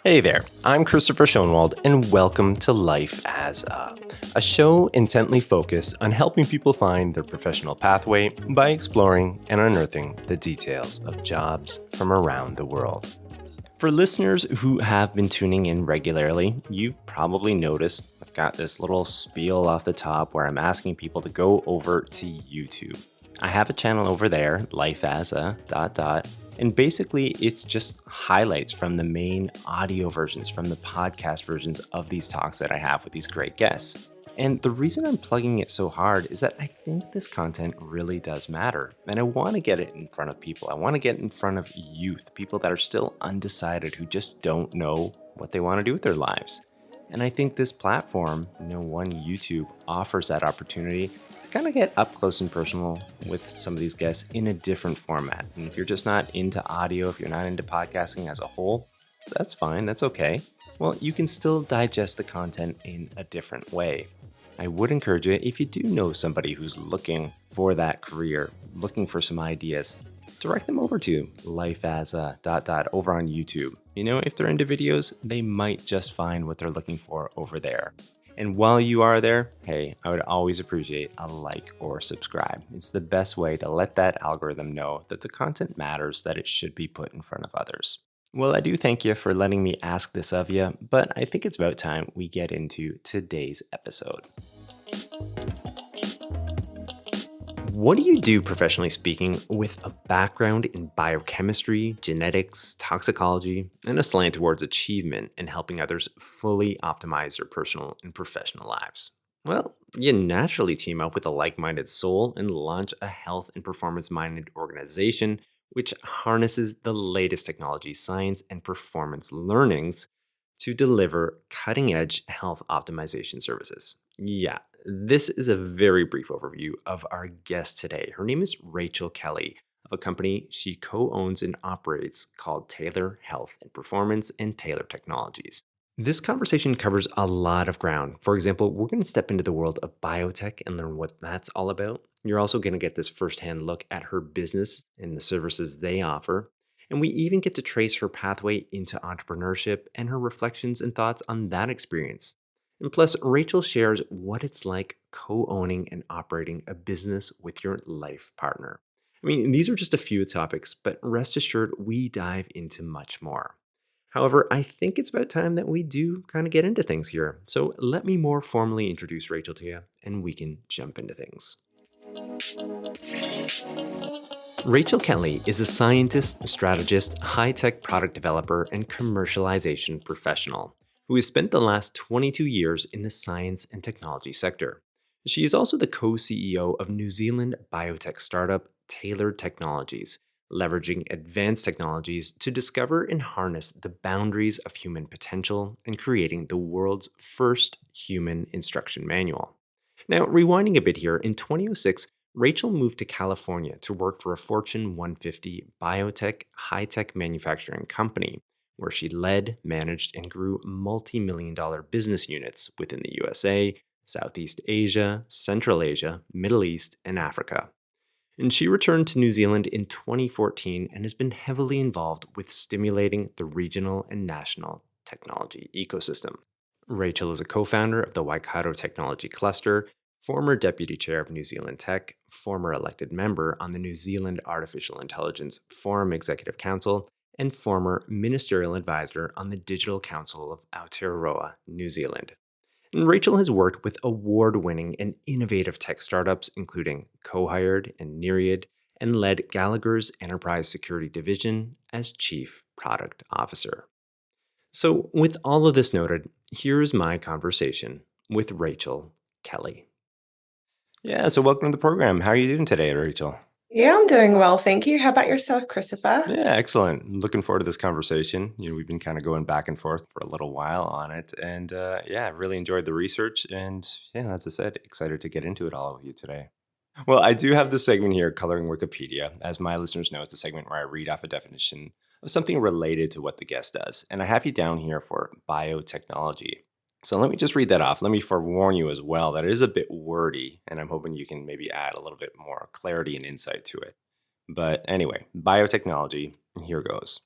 Hey there, I'm Christopher Schoenwald, and welcome to Life as a show intently focused on helping people find their professional pathway by exploring and unearthing the details of jobs from around the world. For listeners who have been tuning in regularly, you've probably noticed I've got this little spiel off the top where I'm asking people to go over to YouTube. I have a channel over there, Life as a ... And basically, it's just highlights from the main audio versions, from the podcast versions of these talks that I have with these great guests. And the reason I'm plugging it so hard is that I think this content really does matter. And I want to get it in front of people. I want to get it in front of youth, people that are still undecided, who just don't know what they want to do with their lives. And I think this platform, one YouTube, offers that opportunity to kind of get up close and personal with some of these guests in a different format. And if you're just not into audio, if you're not into podcasting as a whole, that's fine, that's okay. Well, you can still digest the content in a different way. I would encourage you, if you do know somebody who's looking for that career, looking for some ideas, direct them over to Life as a ... over on YouTube. If they're into videos, they might just find what they're looking for over there. And while you are there, hey, I would always appreciate a like or subscribe. It's the best way to let that algorithm know that the content matters, that it should be put in front of others. Well, I do thank you for letting me ask this of you, but I think it's about time we get into today's episode. What do you do, professionally speaking, with a background in biochemistry, genetics, toxicology, and a slant towards achievement and helping others fully optimize their personal and professional lives? Well, you naturally team up with a like-minded soul and launch a health and performance-minded organization which harnesses the latest technology, science, and performance learnings to deliver cutting-edge health optimization services. Yeah, this is a very brief overview of our guest today. Her name is Rachel Kelly, of a company she co-owns and operates called Taylor Health and Performance and Taylor Technologies. This conversation covers a lot of ground. For example, we're going to step into the world of biotech and learn what that's all about. You're also going to get this firsthand look at her business and the services they offer. And we even get to trace her pathway into entrepreneurship and her reflections and thoughts on that experience. And plus, Rachel shares what it's like co-owning and operating a business with your life partner. These are just a few topics, but rest assured, we dive into much more. However, I think it's about time that we do kind of get into things here. So let me more formally introduce Rachel to you, and we can jump into things. Rachel Kelly is a scientist, strategist, high-tech product developer, and commercialization professional who has spent the last 22 years in the science and technology sector. She is also the co-CEO of New Zealand biotech startup Taylor Technologies, leveraging advanced technologies to discover and harness the boundaries of human potential and creating the world's first human instruction manual. Now, rewinding a bit here, in 2006, Rachel moved to California to work for a Fortune 150 biotech high-tech manufacturing company, where she led, managed, and grew multi-million-dollar business units within the USA, Southeast Asia, Central Asia, Middle East, and Africa. And she returned to New Zealand in 2014 and has been heavily involved with stimulating the regional and national technology ecosystem. Rachel is a co-founder of the Waikato Technology Cluster, former deputy chair of New Zealand Tech, former elected member on the New Zealand Artificial Intelligence Forum Executive Council, and former ministerial advisor on the Digital Council of Aotearoa, New Zealand. And Rachel has worked with award-winning and innovative tech startups, including Cohired and Nereid, and led Gallagher's Enterprise Security Division as Chief Product Officer. So with all of this noted, here's my conversation with Rachel Kelly. Yeah, so welcome to the program. How are you doing today, Rachel? Yeah, I'm doing well, thank you. How about yourself, Christopher? Yeah, excellent. Looking forward to this conversation. We've been kind of going back and forth for a little while on it. And I really enjoyed the research. And as I said, excited to get into it all with you today. Well, I do have this segment here, Coloring Wikipedia. As my listeners know, it's a segment where I read off a definition of something related to what the guest does. And I have you down here for biotechnology. So let me just read that off. Let me forewarn you as well that it is a bit wordy, and I'm hoping you can maybe add a little bit more clarity and insight to it. But anyway, biotechnology, here goes.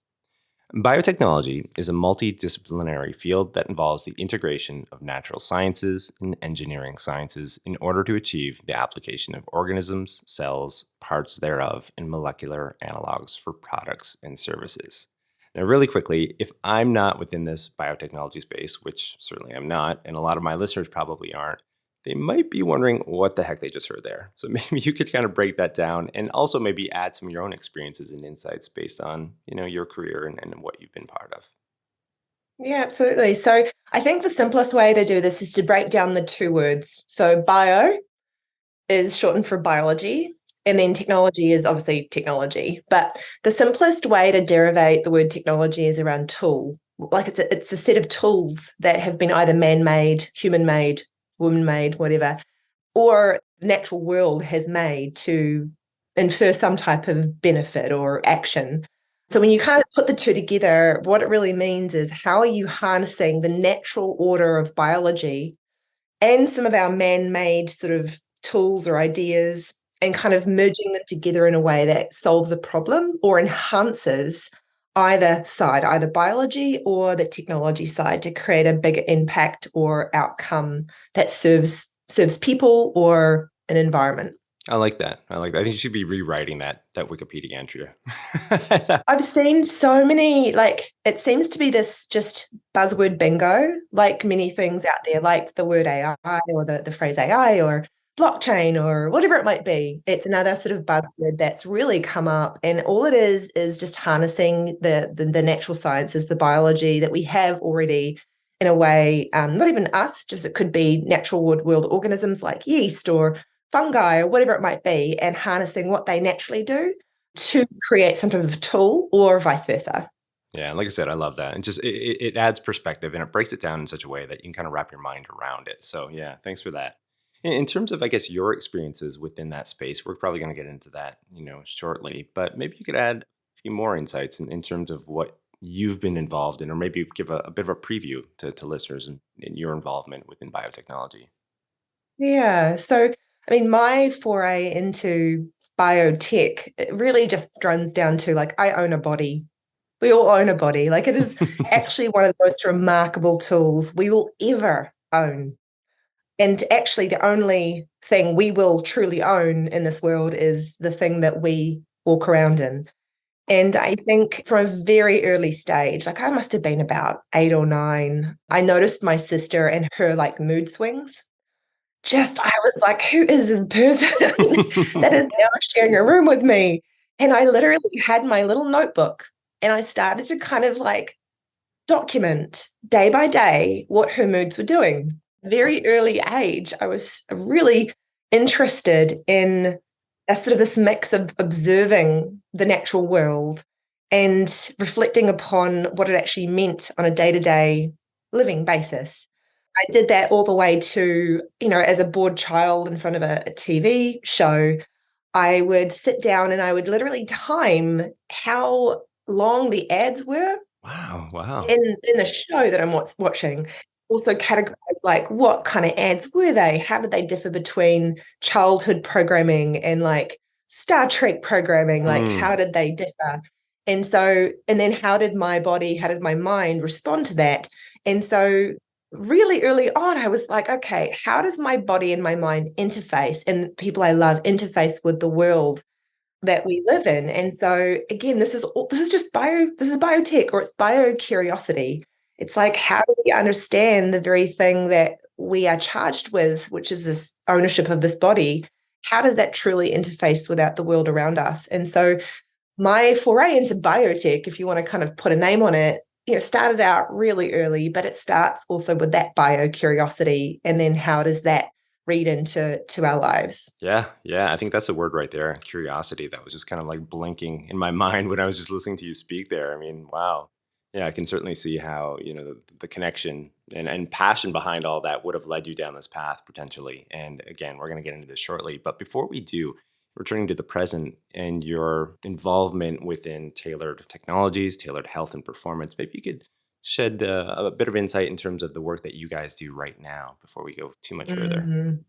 Biotechnology is a multidisciplinary field that involves the integration of natural sciences and engineering sciences in order to achieve the application of organisms, cells, parts thereof, and molecular analogs for products and services. Now, really quickly, if I'm not within this biotechnology space, which certainly I'm not, and a lot of my listeners probably aren't, they might be wondering what the heck they just heard there. So maybe you could kind of break that down and also maybe add some of your own experiences and insights based on, your career and what you've been part of. Yeah, absolutely. So I think the simplest way to do this is to break down the two words. So bio is shortened for biology, and then technology is obviously technology. But the simplest way to derivate the word technology is around tool. Like it's a set of tools that have been either man-made, human-made, woman-made, whatever, or the natural world has made to infer some type of benefit or action. So when you kind of put the two together, what it really means is how are you harnessing the natural order of biology and some of our man-made sort of tools or ideas and kind of merging them together in a way that solves a problem or enhances either side, either biology or the technology side, to create a bigger impact or outcome that serves people or an environment. I like that. I think you should be rewriting that Wikipedia entry. I've seen so many, like, it seems to be this just buzzword bingo, like many things out there, like the word AI or the phrase AI or blockchain or whatever it might be. It's another sort of buzzword that's really come up. And all it is just harnessing the natural sciences, the biology that we have already in a way, not even us, just it could be natural world organisms like yeast or fungi or whatever it might be, and harnessing what they naturally do to create some type of tool or vice versa. Yeah, like I said, I love that. And just it adds perspective and it breaks it down in such a way that you can kind of wrap your mind around it. So yeah, thanks for that. In terms of, I guess, your experiences within that space, we're probably going to get into that, shortly. But maybe you could add a few more insights in terms of what you've been involved in, or maybe give a bit of a preview to listeners in your involvement within biotechnology. Yeah. So, I mean, my foray into biotech, it really just runs down to like, I own a body. We all own a body. Like, it is actually one of the most remarkable tools we will ever own. And actually, the only thing we will truly own in this world is the thing that we walk around in. And I think from a very early stage, like I must have been about 8 or 9, I noticed my sister and her like mood swings. I was like, who is this person that is now sharing a room with me? And I literally had my little notebook and I started to kind of like document day by day what her moods were doing. Very early age, I was really interested in a sort of this mix of observing the natural world and reflecting upon what it actually meant on a day-to-day living basis. I did that all the way to, as a bored child in front of a TV show, I would sit down and I would literally time how long the ads were Wow. in the show that I'm watching. Also categorize like what kind of ads were they? How did they differ between childhood programming and like Star Trek programming? Like how did they differ? And then how did my mind respond to that? And so really early on, I was like, okay, how does my body and my mind interface and the people I love interface with the world that we live in? And so again, this is biotech, or it's bio curiosity. It's like, how do we understand the very thing that we are charged with, which is this ownership of this body? How does that truly interface without the world around us? And so my foray into biotech, if you want to kind of put a name on it, started out really early, but it starts also with that bio curiosity. And then how does that read into our lives? Yeah, I think that's the word right there. Curiosity. That was just kind of like blinking in my mind when I was just listening to you speak there. I mean, wow. Yeah, I can certainly see how, the connection and passion behind all that would have led you down this path potentially. And again, we're going to get into this shortly. But before we do, returning to the present and your involvement within tailored technologies, tailored health and performance, maybe you could shed a bit of insight in terms of the work that you guys do right now before we go too much further. Mhm.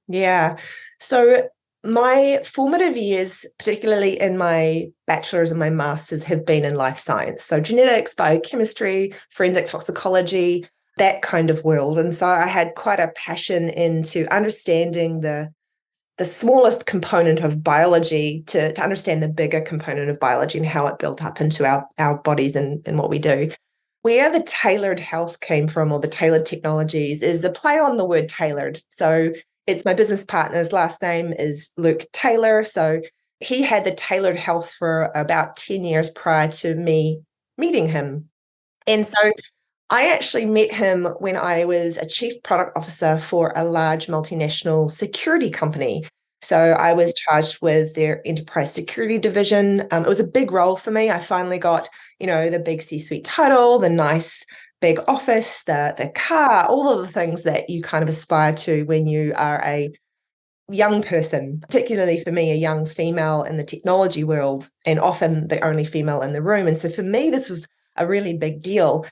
Yeah. So My formative years, particularly in my bachelor's and my master's, have been in life science. So genetics, biochemistry, forensic toxicology, that kind of world. And so I had quite a passion into understanding the smallest component of biology to understand the bigger component of biology and how it built up into our bodies and what we do. Where the tailored health came from, or the tailored technologies, is the play on the word tailored. So it's my business partner's last name is Luke Taylor. So he had the tailored health for about 10 years prior to me meeting him. And so I actually met him when I was a chief product officer for a large multinational security company. So I was charged with their enterprise security division. It was a big role for me. I finally got, the big C-suite title, the nice big office, the car, all of the things that you kind of aspire to when you are a young person, particularly for me, a young female in the technology world, and often the only female in the room. And so for me, this was a really big deal.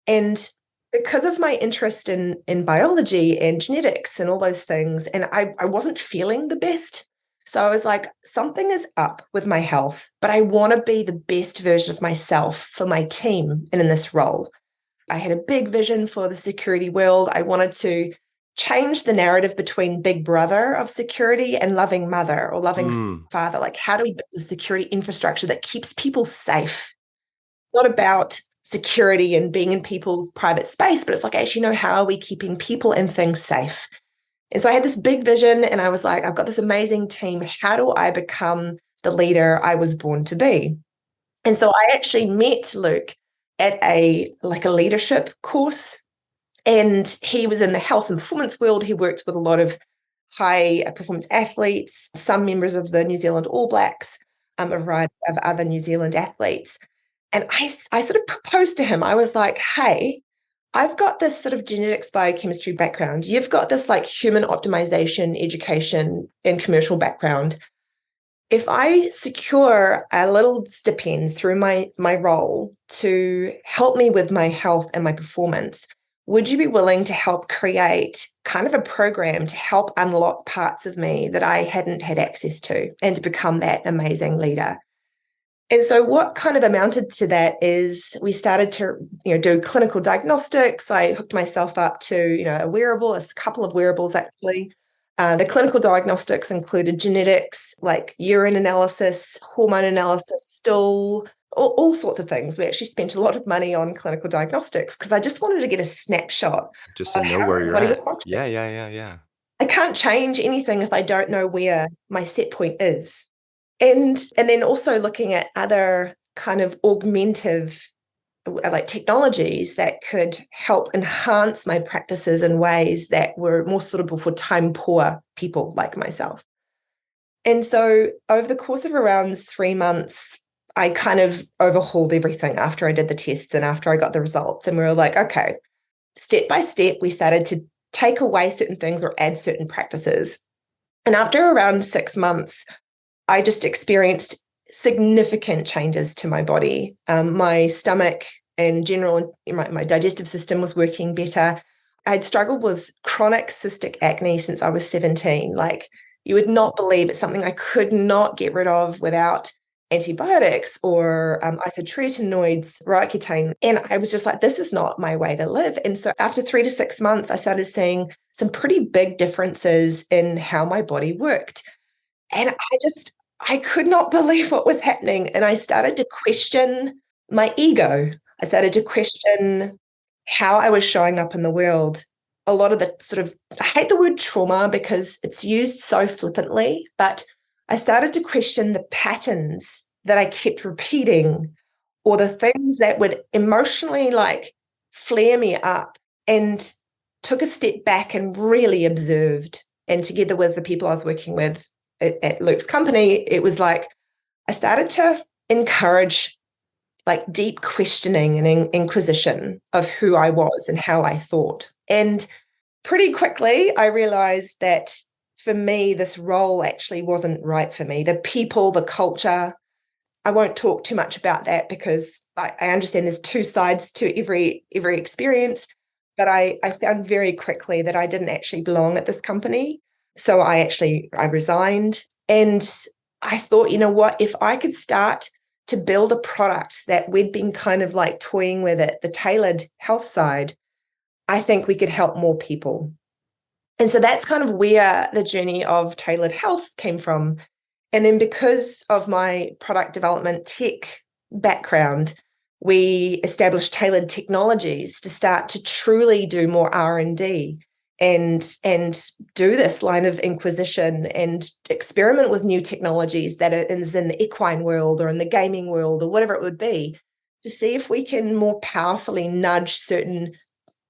And because of my interest in biology and genetics and all those things, and I wasn't feeling the best. So I was like, something is up with my health, but I want to be the best version of myself for my team and in this role. I had a big vision for the security world. I wanted to change the narrative between big brother of security and loving mother or loving father. Like, how do we build a security infrastructure that keeps people safe? Not about security and being in people's private space, but it's like, actually, how are we keeping people and things safe? And so I had this big vision and I was like, I've got this amazing team. How do I become the leader I was born to be? And so I actually met Luke at a leadership course, and he was in the health and performance world. He worked with a lot of high performance athletes, some members of the New Zealand All Blacks, a variety of other New Zealand athletes. And I sort of proposed to him. I was like, hey, I've got this sort of genetics biochemistry background. You've got this like human optimization, education, and commercial background. If I secure a little stipend through my role to help me with my health and my performance, would you be willing to help create kind of a program to help unlock parts of me that I hadn't had access to and to become that amazing leader? And so what kind of amounted to that is we started to, do clinical diagnostics. I hooked myself up to, a wearable, a couple of wearables actually. The clinical diagnostics included genetics, like urine analysis, hormone analysis, stool, all sorts of things. We actually spent a lot of money on clinical diagnostics because I just wanted to get a snapshot Just to of know how where my you're body was at. functioning. Yeah. I can't change anything if I don't know where my set point is. And then also looking at other kind of augmentative like technologies that could help enhance my practices in ways that were more suitable for time poor people like myself. And so over the course of around 3 months, I kind of overhauled everything after I did the tests and after I got the results. And we were like, okay, step by step, we started to take away certain things or add certain practices. And after around 6 months, I just experienced significant changes to my body. My stomach and general, my digestive system was working better. I had struggled with chronic cystic acne since I was 17. Like, you would not believe it's something I could not get rid of without antibiotics or isotretinoids, Roaccutane. And I was just like, this is not my way to live. And so after 3 to 6 months, I started seeing some pretty big differences in how my body worked. And I could not believe what was happening. And I started to question my ego. I started to question how I was showing up in the world. A lot of the sort of, I hate the word trauma because it's used so flippantly, but I started to question the patterns that I kept repeating or the things that would emotionally like flare me up, and took a step back and really observed. And together with the people I was working with at Luke's company, it was like I started to encourage like deep questioning and inquisition of who I was and how I thought. And pretty quickly, I realized that for me, this role actually wasn't right for me. The people, the culture, I won't talk too much about that because I understand there's two sides to every experience. But I found very quickly that I didn't actually belong at this company. So I resigned. And I thought, you know what, if I could start to build a product that we'd been kind of like toying with it, the tailored health side, I think we could help more people. And so that's kind of where the journey of tailored health came from. And then because of my product development tech background, we established tailored technologies to start to truly do more R&D and do this line of inquisition and experiment with new technologies that is in the equine world or in the gaming world or whatever it would be, to see if we can more powerfully nudge certain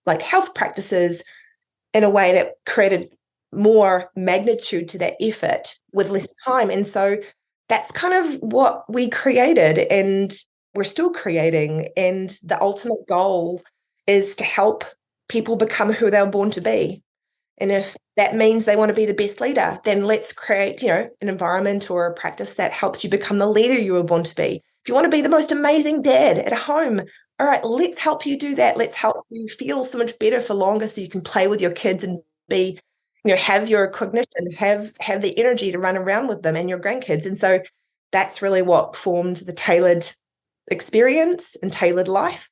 like health practices in a way that created more magnitude to that effort with less time. And so that's kind of what we created and we're still creating. And the ultimate goal is to help people become who they were born to be. And if that means they want to be the best leader, then let's create, an environment or a practice that helps you become the leader you were born to be. If you want to be the most amazing dad at home, all right, let's help you do that. Let's help you feel so much better for longer so you can play with your kids and be, have your cognition, have the energy to run around with them and your grandkids. And so that's really what formed the tailored experience and tailored life.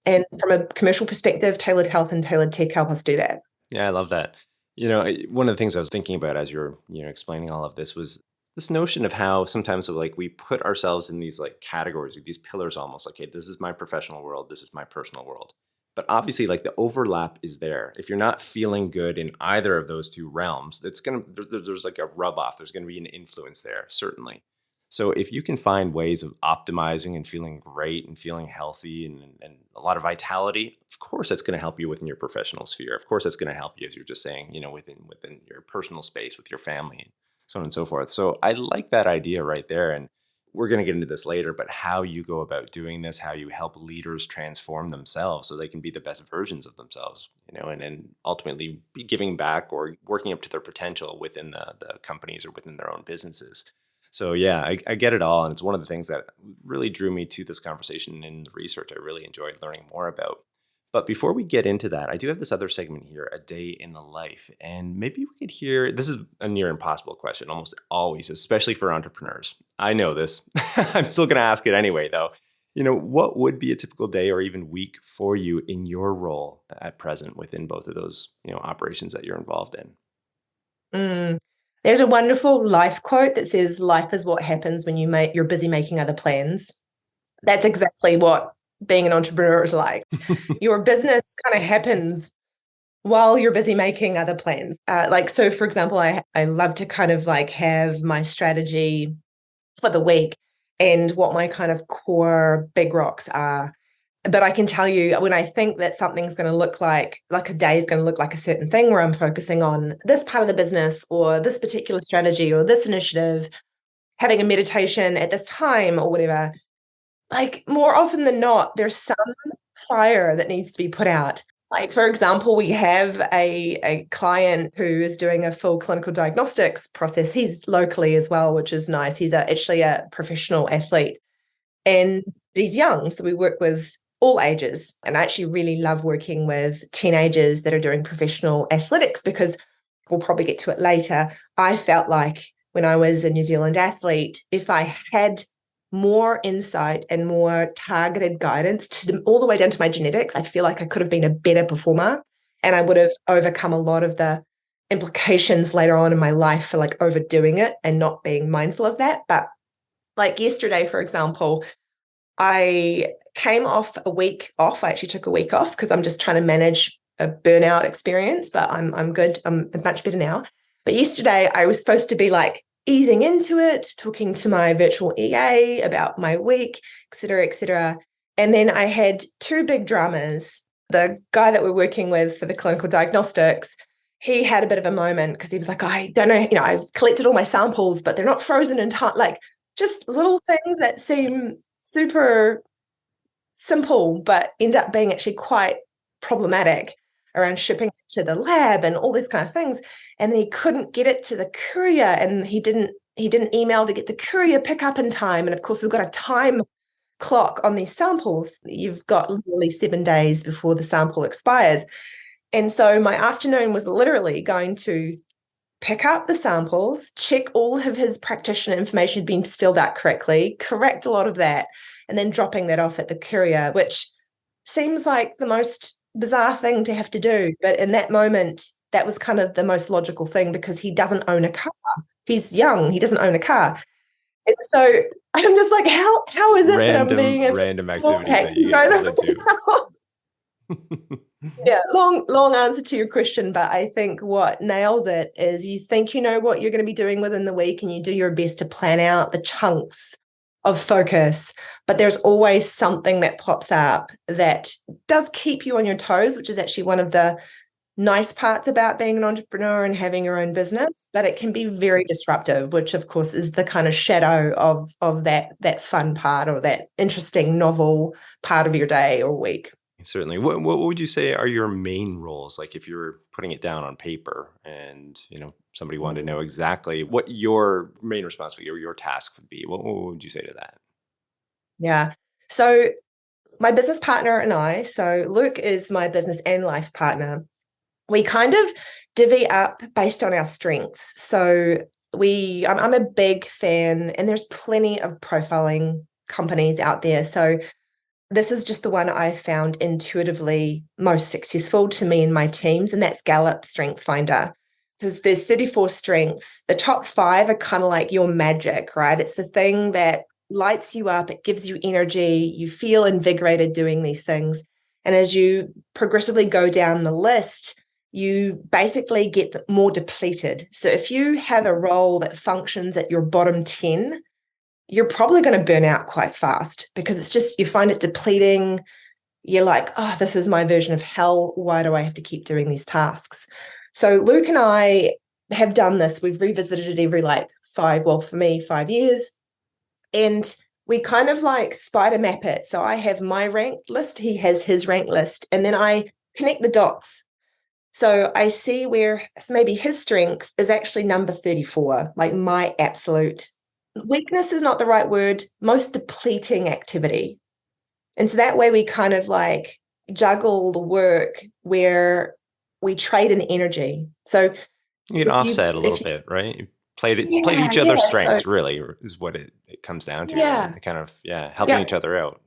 And from a commercial perspective, tailored health and tailored tech help us do that. Yeah, I love that. One of the things I was thinking about as you're, explaining all of this was this notion of how sometimes like we put ourselves in these like categories, like these pillars almost like, hey, this is my professional world, this is my personal world. But obviously like the overlap is there. If you're not feeling good in either of those two realms, there's like a rub off. There's going to be an influence there, certainly. So if you can find ways of optimizing and feeling great and feeling healthy and a lot of vitality, of course that's going to help you within your professional sphere. Of course that's going to help you, as you're just saying, within your personal space with your family and so on and so forth. So I like that idea right there. And we're going to get into this later, but how you go about doing this, how you help leaders transform themselves so they can be the best versions of themselves, and ultimately be giving back or working up to their potential within the companies or within their own businesses. So yeah, I get it all. And it's one of the things that really drew me to this conversation in the research I really enjoyed learning more about. But before we get into that, I do have this other segment here, a day in the life. And maybe we could hear, this is a near impossible question, almost always, especially for entrepreneurs. I know this. I'm still going to ask it anyway, though. What would be a typical day or even week for you in your role at present within both of those, operations that you're involved in? There's a wonderful life quote that says, life is what happens when you're busy making other plans. That's exactly what being an entrepreneur is like. Your business kind of happens while you're busy making other plans. So for example, I love to kind of like have my strategy for the week and what my kind of core big rocks are. But I can tell you when I think that something's going to look like a day is going to look like a certain thing where I'm focusing on this part of the business or this particular strategy or this initiative, having a meditation at this time or whatever, like more often than not, there's some fire that needs to be put out. Like, for example, we have a client who is doing a full clinical diagnostics process. He's locally as well, which is nice. He's actually a professional athlete and he's young. So we work with all ages. And I actually really love working with teenagers that are doing professional athletics because we'll probably get to it later. I felt like when I was a New Zealand athlete, if I had more insight and more targeted guidance all the way down to my genetics, I feel like I could have been a better performer and I would have overcome a lot of the implications later on in my life for like overdoing it and not being mindful of that. But like yesterday, for example, I came off a week off. I actually took a week off because I'm just trying to manage a burnout experience, but I'm good. I'm much better now. But yesterday I was supposed to be like easing into it, talking to my virtual EA about my week, et cetera, et cetera. And then I had two big dramas. The guy that we're working with for the clinical diagnostics, he had a bit of a moment because he was like, I don't know, I've collected all my samples, but they're not frozen in time. Like just little things that seem super simple, but end up being actually quite problematic around shipping it to the lab and all these kind of things. And then he couldn't get it to the courier and he didn't email to get the courier pick up in time. And of course, we've got a time clock on these samples. You've got literally 7 days before the sample expires. And so my afternoon was literally going to pick up the samples, check all of his practitioner information had been filled out correctly, correct a lot of that, and then dropping that off at the courier, which seems like the most bizarre thing to have to do. But in that moment, that was kind of the most logical thing because he doesn't own a car. He's young, he doesn't own a car. And so I'm just like, how is it that I'm being random activities that you get called into? Yeah, long answer to your question, but I think what nails it is you think you know what you're going to be doing within the week and you do your best to plan out the chunks of focus, but there's always something that pops up that does keep you on your toes, which is actually one of the nice parts about being an entrepreneur and having your own business, but it can be very disruptive, which of course is the kind of shadow of that fun part or that interesting novel part of your day or week. Certainly. What would you say are your main roles? Like if you were putting it down on paper and, somebody wanted to know exactly what your main responsibility or your task would be, what would you say to that? Yeah. So my business partner and I, so Luke is my business and life partner. We kind of divvy up based on our strengths. So I'm a big fan, and there's plenty of profiling companies out there. So this is just the one I found intuitively most successful to me and my teams, and that's Gallup Strength Finder. So there's 34 strengths. The top 5 are kind of like your magic, right? It's the thing that lights you up. It gives you energy. You feel invigorated doing these things. And as you progressively go down the list, you basically get more depleted. So if you have a role that functions at your bottom 10, you're probably going to burn out quite fast because it's just, you find it depleting. You're like, oh, this is my version of hell. Why do I have to keep doing these tasks? So Luke and I have done this. We've revisited it every for me, 5 years. And we kind of like spider map it. So I have my ranked list, he has his ranked list, and then I connect the dots. So I see where maybe his strength is actually number 34, like my absolute weakness is not the right word, most depleting activity. And so that way we kind of like juggle the work where we trade in energy. So you can offset a little bit, right? You played each other's strengths, really, is what it comes down to. Yeah. Right? Kind of, helping each other out.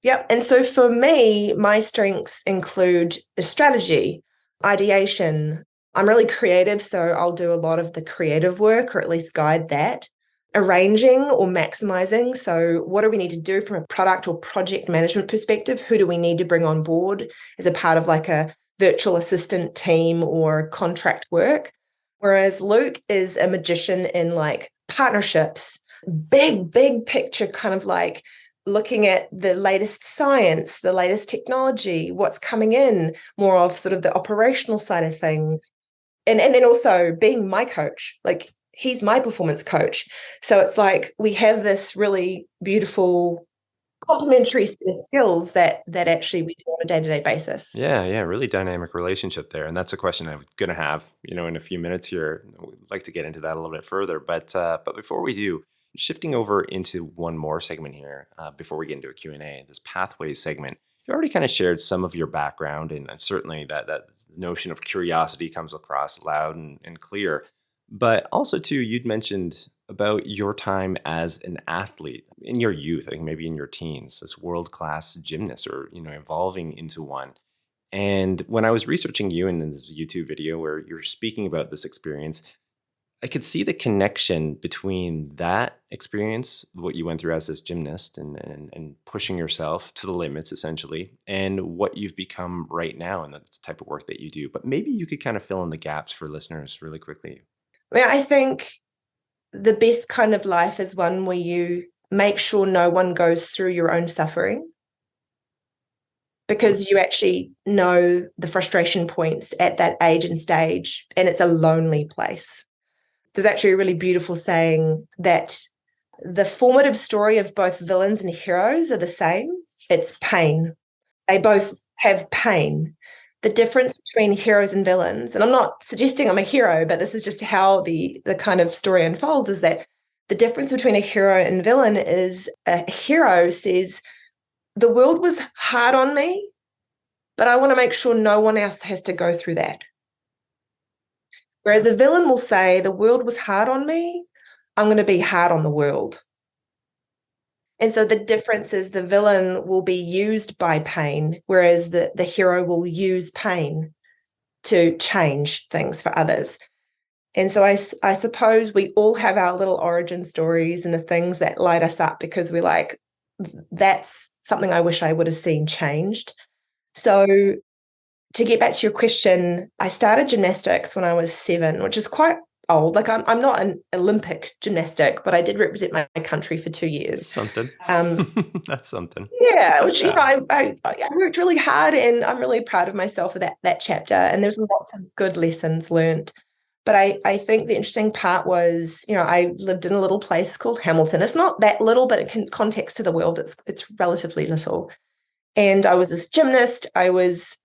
Yep. And so for me, my strengths include the strategy, ideation. I'm really creative, so I'll do a lot of the creative work or at least guide that. Arranging or maximizing. So what do we need to do from a product or project management perspective? Who do we need to bring on board as a part of like a virtual assistant team or contract work? Whereas Luke is a magician in like partnerships, big picture, kind of like looking at the latest science, the latest technology, what's coming in, more of sort of the operational side of things. And then also being my coach, like he's my performance coach. So it's like we have this really beautiful complementary set of skills that actually we do on a day-to-day basis. Yeah, really dynamic relationship there. And that's a question I'm going to have, in a few minutes here. We'd like to get into that a little bit further. But before we do, shifting over into one more segment here, before we get into a Q&A, this pathways segment, you already kind of shared some of your background, and certainly that notion of curiosity comes across loud and clear. But also, too, you'd mentioned about your time as an athlete in your youth, I think maybe in your teens, this world-class gymnast or, evolving into one. And when I was researching you in this YouTube video where you're speaking about this experience, I could see the connection between that experience, what you went through as this gymnast and pushing yourself to the limits, essentially, and what you've become right now and the type of work that you do. But maybe you could kind of fill in the gaps for listeners really quickly. I think the best kind of life is one where you make sure no one goes through your own suffering, because you actually know the frustration points at that age and stage, and it's a lonely place. There's actually a really beautiful saying that the formative story of both villains and heroes are the same. It's pain. They both have pain. The difference between heroes and villains, and I'm not suggesting I'm a hero, but this is just how the kind of story unfolds, is that the difference between a hero and villain is a hero says, the world was hard on me, but I want to make sure no one else has to go through that. Whereas a villain will say, the world was hard on me, I'm going to be hard on the world. And so the difference is the villain will be used by pain, whereas the hero will use pain to change things for others. And so I suppose we all have our little origin stories and the things that light us up because we're like, that's something I wish I would have seen changed. So to get back to your question, I started gymnastics when I was 7, which is quite old. Like I'm not an Olympic gymnastic, but I did represent my country for 2 years. That's something. That's something. Yeah, which I worked really hard, and I'm really proud of myself for that chapter. And there's lots of good lessons learned. But I think the interesting part was, I lived in a little place called Hamilton. It's not that little, but in context to the world, it's relatively little. And I was this gymnast. I was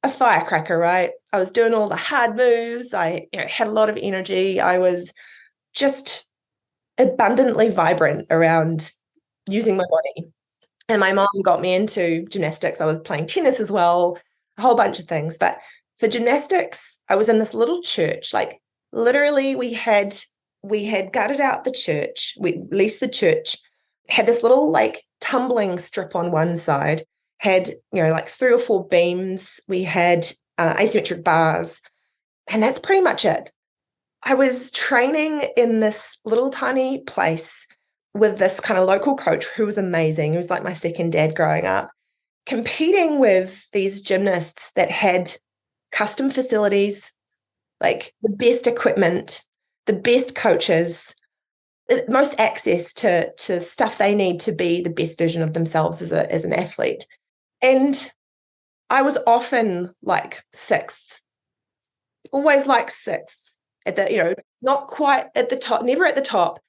a firecracker, right? I was doing all the hard moves. I had a lot of energy. I was just abundantly vibrant around using my body. And my mom got me into gymnastics. I was playing tennis as well, a whole bunch of things. But for gymnastics, I was in this little church. Like literally we had gutted out the church. We leased the church, had this little like tumbling strip on one side, had, like 3 or 4 beams. We had asymmetric bars, and that's pretty much it. I was training in this little tiny place with this kind of local coach who was amazing. He was like my second dad growing up, competing with these gymnasts that had custom facilities, like the best equipment, the best coaches, most access to stuff they need to be the best version of themselves as an athlete. And I was often like 6th, always like 6th at the, not quite at the top, never at the top,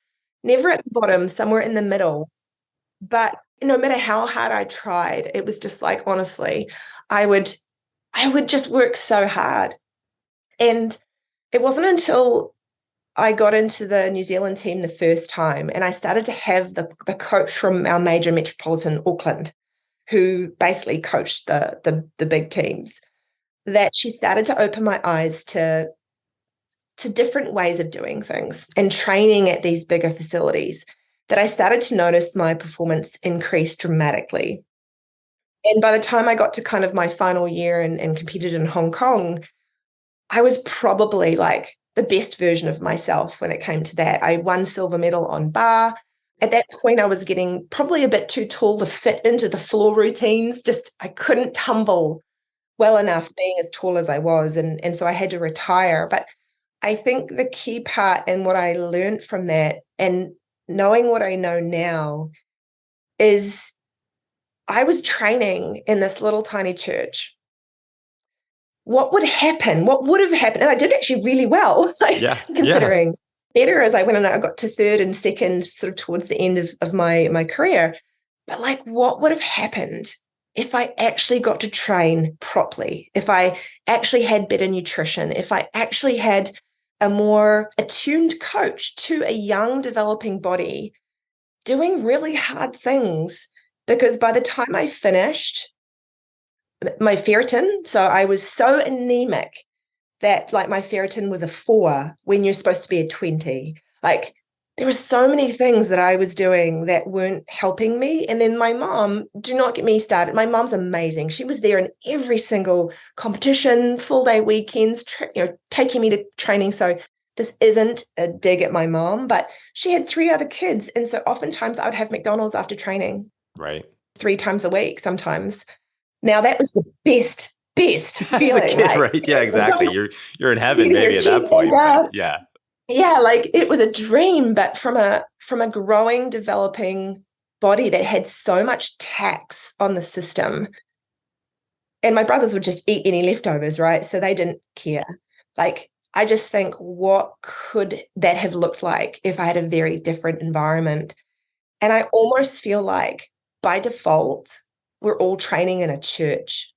never at the bottom, somewhere in the middle. But no matter how hard I tried, it was just like, honestly, I would just work so hard. And it wasn't until I got into the New Zealand team the first time and I started to have the coach from our major metropolitan Auckland, who basically coached the big teams, that she started to open my eyes to different ways of doing things and training at these bigger facilities, that I started to notice my performance increase dramatically. And by the time I got to kind of my final year and competed in Hong Kong, I was probably like the best version of myself when it came to that. I won silver medal on bar. At that point, I was getting probably a bit too tall to fit into the floor routines. Just I couldn't tumble well enough being as tall as I was. And so I had to retire. But I think the key part and what I learned from that and knowing what I know now is I was training in this little tiny church. What would happen? What would have happened? And I did actually really well, considering better as I went and I got to 3rd and 2nd sort of towards the end of my career. But like, what would have happened if I actually got to train properly, if I actually had better nutrition, if I actually had a more attuned coach to a young developing body doing really hard things? Because by the time I finished my ferritin, so I was so anemic that like my ferritin was a 4 when you're supposed to be a 20. Like there were so many things that I was doing that weren't helping me. And then my mom, do not get me started. My mom's amazing. She was there in every single competition, full day weekends, taking me to training. So this isn't a dig at my mom, but she had 3 other kids. And so oftentimes I would have McDonald's after training. Right. 3 times a week sometimes. Now that was the best feeling. As a kid, right? Yeah, exactly. You're in heaven maybe at that point. Yeah. Yeah, like it was a dream, but from a growing, developing body that had so much tax on the system. And my brothers would just eat any leftovers, right? So they didn't care. Like, I just think, what could that have looked like if I had a very different environment? And I almost feel like by default, we're all training in a church.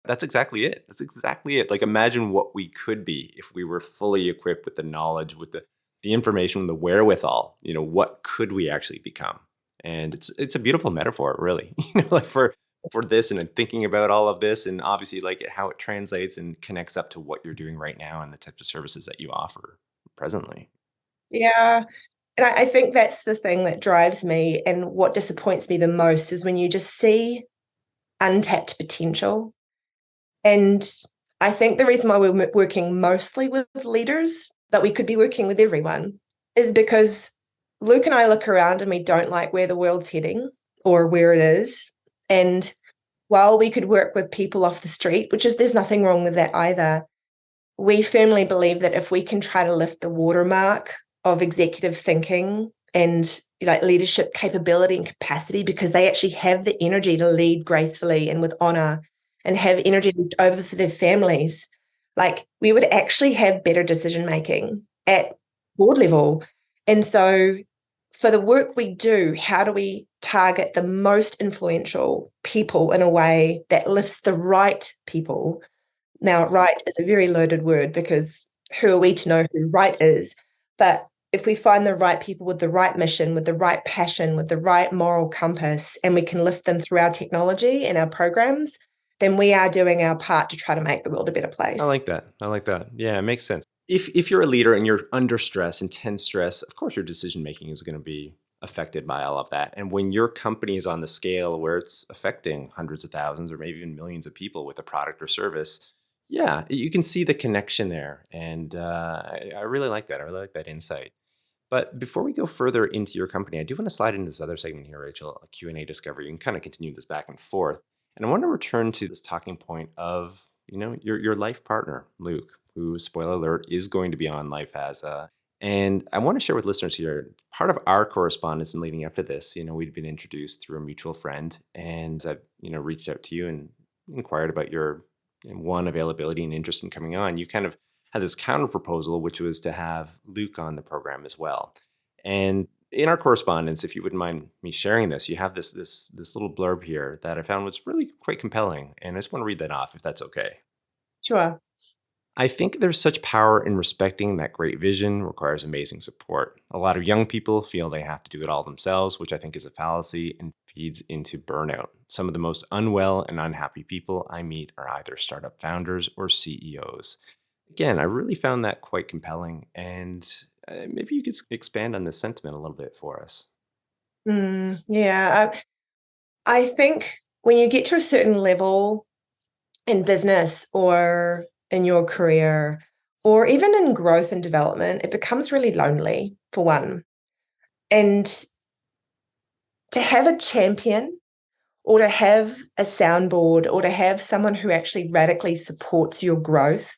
That's exactly it. That's exactly it. Like imagine what we could be if we were fully equipped with the knowledge, with the information, the wherewithal. What could we actually become? And it's a beautiful metaphor, really. Like for for this and thinking about all of this, and obviously like how it translates and connects up to what you're doing right now and the types of services that you offer presently. Yeah. And I think that's the thing that drives me. And what disappoints me the most is when you just see untapped potential. And I think the reason why we're working mostly with leaders, but we could be working with everyone, is because Luke and I look around and we don't like where the world's heading or where it is. And while we could work with people off the street, which is there's nothing wrong with that either, we firmly believe that if we can try to lift the watermark of executive thinking and like leadership capability and capacity, because they actually have the energy to lead gracefully and with honor and have energy left over for their families, like we would actually have better decision making at board level. And so for the work we do, how do we target the most influential people in a way that lifts the right people? Now, right is a very loaded word because who are we to know who right is? But if we find the right people with the right mission, with the right passion, with the right moral compass, and we can lift them through our technology and our programs, then we are doing our part to try to make the world a better place. I like that. I like that. Yeah, it makes sense. If you're a leader and you're under stress, intense stress, of course your decision making is going to be affected by all of that. And when your company is on the scale where it's affecting hundreds of thousands or maybe even millions of people with a product or service, yeah, you can see the connection there. And I really like that. I really like that insight. But before we go further into your company, I do want to slide into this other segment here, Rachel, a Q&A discovery. You can kind of continue this back and forth. And I want to return to this talking point of, your life partner, Luke, who, spoiler alert, is going to be on Life as a. And I want to share with listeners here, part of our correspondence and leading up to this, we'd been introduced through a mutual friend, and I've, reached out to you and inquired about your availability and interest in coming on. You kind of had this counter proposal, which was to have Luke on the program as well. And in our correspondence, if you wouldn't mind me sharing this, you have this little blurb here that I found was really quite compelling. And I just want to read that off if that's okay. Sure. I think there's such power in respecting that great vision requires amazing support. A lot of young people feel they have to do it all themselves, which I think is a fallacy and feeds into burnout. Some of the most unwell and unhappy people I meet are either startup founders or CEOs. Again, I really found that quite compelling, and maybe you could expand on this sentiment a little bit for us. Yeah, I think when you get to a certain level in business or in your career, or even in growth and development, it becomes really lonely, for one. And to have a champion or to have a soundboard or to have someone who actually radically supports your growth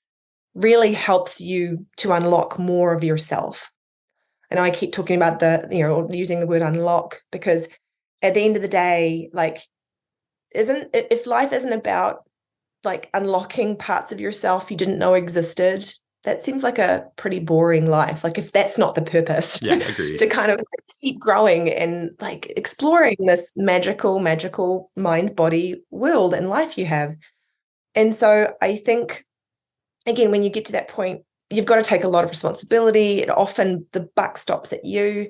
really helps you to unlock more of yourself. And I keep talking about using the word unlock, because at the end of the day, like, if life isn't about like unlocking parts of yourself you didn't know existed, that seems like a pretty boring life. Like, if that's not the purpose, yeah, agreed. to kind of keep growing and like exploring this magical mind body world and life you have. And so I think, again, when you get to that point, you've got to take a lot of responsibility. And often the buck stops at you.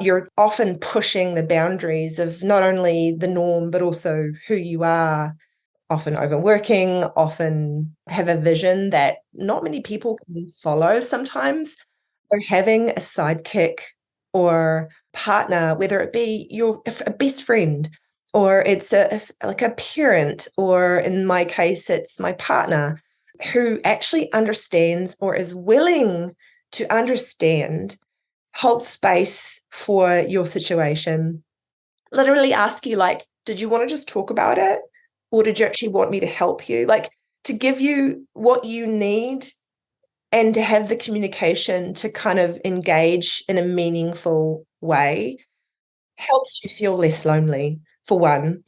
You're often pushing the boundaries of not only the norm, but also who you are, often overworking, often have a vision that not many people can follow sometimes. So having a sidekick or partner, whether it be a best friend, or it's like a parent, or in my case, it's my partner, who actually understands or is willing to understand, hold space for your situation, literally ask you, like, did you want to just talk about it? Or did you actually want me to help you? Like, to give you what you need and to have the communication to kind of engage in a meaningful way helps you feel less lonely, for one.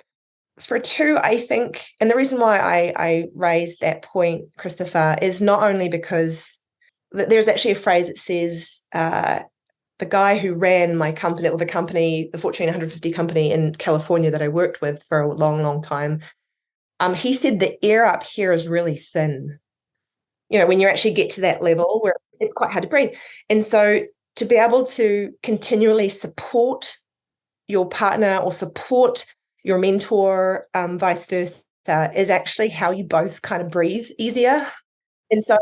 For two, I think, and the reason why I raised that point, Christopher, is not only because there's actually a phrase that says, the guy who ran my company, or the Fortune 150 company in California that I worked with for a long, long time, he said the air up here is really thin. When you actually get to that level where it's quite hard to breathe. And so to be able to continually support your partner or support your mentor, vice versa, is actually how you both kind of breathe easier. And so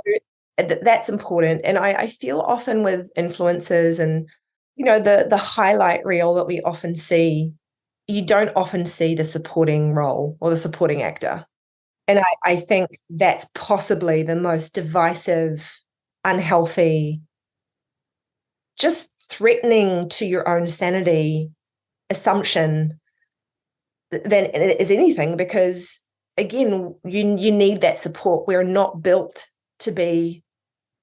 that's important. And I feel often with influencers and, the highlight reel that we often see, you don't often see the supporting role or the supporting actor. And I think that's possibly the most divisive, unhealthy, just threatening to your own sanity assumption than it is anything, because again, you need that support. We're not built to be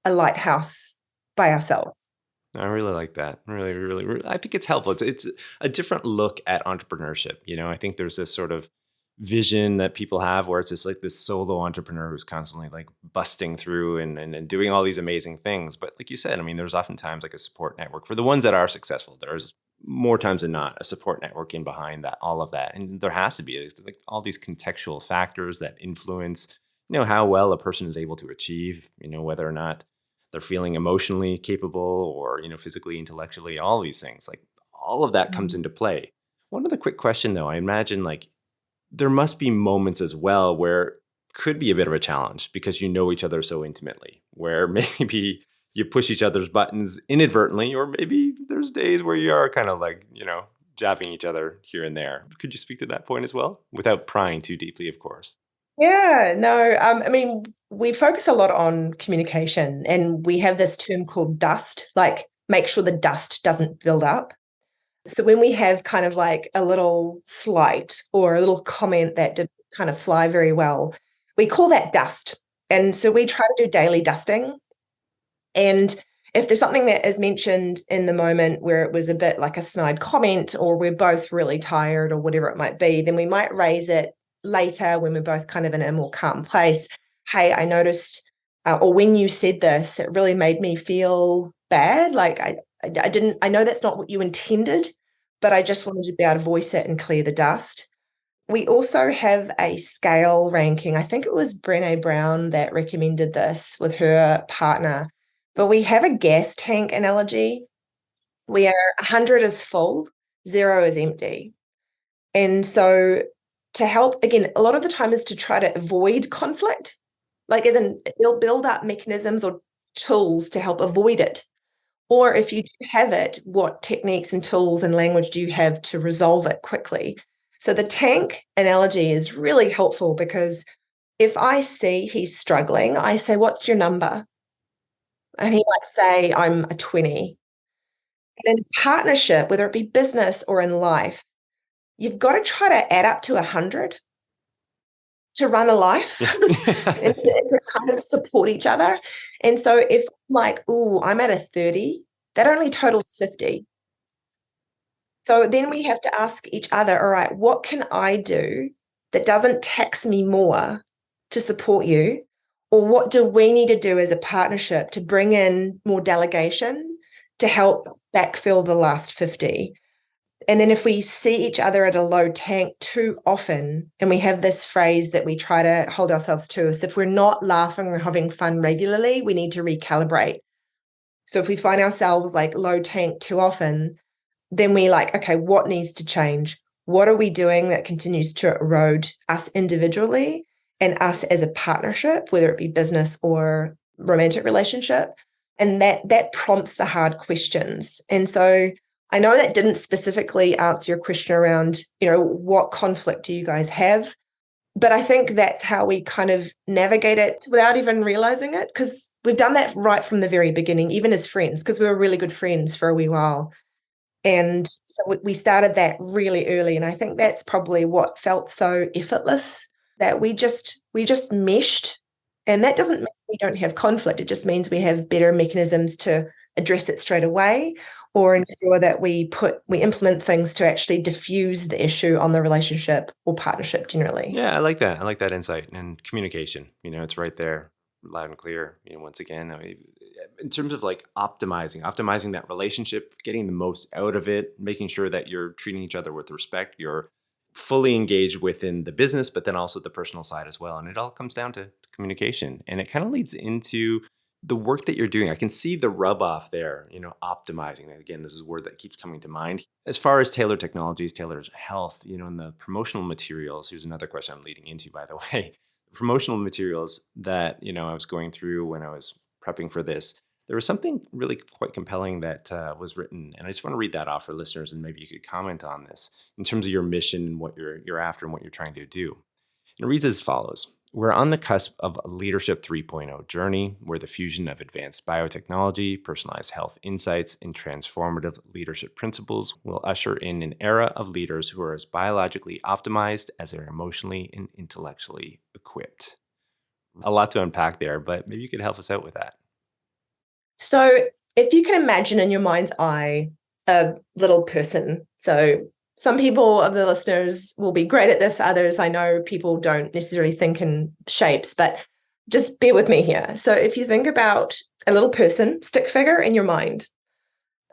a lighthouse by ourselves. I really like that. Really, really, really, I think it's helpful. It's a different look at entrepreneurship. I think there's this sort of vision that people have where it's just like this solo entrepreneur who's constantly like busting through and doing all these amazing things. But like you said, there's oftentimes like a support network for the ones that are successful. There's more times than not a support network in behind that, all of that. And there has to be like all these contextual factors that influence, how well a person is able to achieve, whether or not they're feeling emotionally capable or, physically, intellectually, all these things. Like all of that comes into play. One other quick question though, I imagine like there must be moments as well where it could be a bit of a challenge because you know each other so intimately, where maybe you push each other's buttons inadvertently, or maybe there's days where you are kind of like, jabbing each other here and there. Could you speak to that point as well without prying too deeply, of course? Yeah, no, we focus a lot on communication, and we have this term called dust, like make sure the dust doesn't build up. So when we have kind of like a little slight or a little comment that didn't kind of fly very well, we call that dust. And so we try to do daily dusting. And if there's something that is mentioned in the moment where it was a bit like a snide comment, or we're both really tired or whatever it might be, then we might raise it later when we're both kind of in a more calm place. Hey, I noticed, or when you said this, it really made me feel bad. Like I know that's not what you intended, but I just wanted to be able to voice it and clear the dust. We also have a scale ranking. I think it was Brené Brown that recommended this with her partner, but we have a gas tank analogy where 100 is full, 0 is empty. And so to help, again, a lot of the time is to try to avoid conflict, like as in they'll build up mechanisms or tools to help avoid it. Or if you do have it, what techniques and tools and language do you have to resolve it quickly? So the tank analogy is really helpful because if I see he's struggling, I say, what's your number? And he might say, I'm a 20. And in partnership, whether it be business or in life, you've got to try to add up to 100 to run a life and to kind of support each other. And so if I'm like, oh, I'm at a 30, that only totals 50. So then we have to ask each other, all right, what can I do that doesn't tax me more to support you? Or what do we need to do as a partnership to bring in more delegation to help backfill the last 50? And then if we see each other at a low tank too often, and we have this phrase that we try to hold ourselves to, is if we're not laughing or having fun regularly, we need to recalibrate. So if we find ourselves like low tank too often, then we like, okay, what needs to change? What are we doing that continues to erode us individually and us as a partnership, whether it be business or romantic relationship? And that prompts the hard questions. And so I know that didn't specifically answer your question around, what conflict do you guys have? But I think that's how we kind of navigate it without even realizing it, because we've done that right from the very beginning, even as friends, because we were really good friends for a wee while. And so we started that really early. And I think that's probably what felt so effortless, that we just meshed. And that doesn't mean we don't have conflict. It just means we have better mechanisms to address it straight away, or ensure that we implement things to actually diffuse the issue on the relationship or partnership generally. Yeah, I like that. I like that insight and communication. It's right there, loud and clear. Once again, in terms of like optimizing that relationship, getting the most out of it, making sure that you're treating each other with respect, you're fully engaged within the business, but then also the personal side as well. And it all comes down to communication. And it kind of leads into the work that you're doing, I can see the rub off there, optimizing. Again, this is a word that keeps coming to mind. As far as tailored technologies, tailored health, and the promotional materials, here's another question I'm leading into, by the way. Promotional materials that, I was going through when I was prepping for this, there was something really quite compelling that was written. And I just want to read that off for listeners, and maybe you could comment on this in terms of your mission and what you're after and what you're trying to do. And it reads as follows. We're on the cusp of a Leadership 3.0 journey where the fusion of advanced biotechnology, personalized health insights, and transformative leadership principles will usher in an era of leaders who are as biologically optimized as they're emotionally and intellectually equipped. A lot to unpack there, but maybe you could help us out with that. So if you can imagine in your mind's eye a little person, so some people of the listeners will be great at this. Others, I know people don't necessarily think in shapes, but just bear with me here. So if you think about a little person, stick figure in your mind,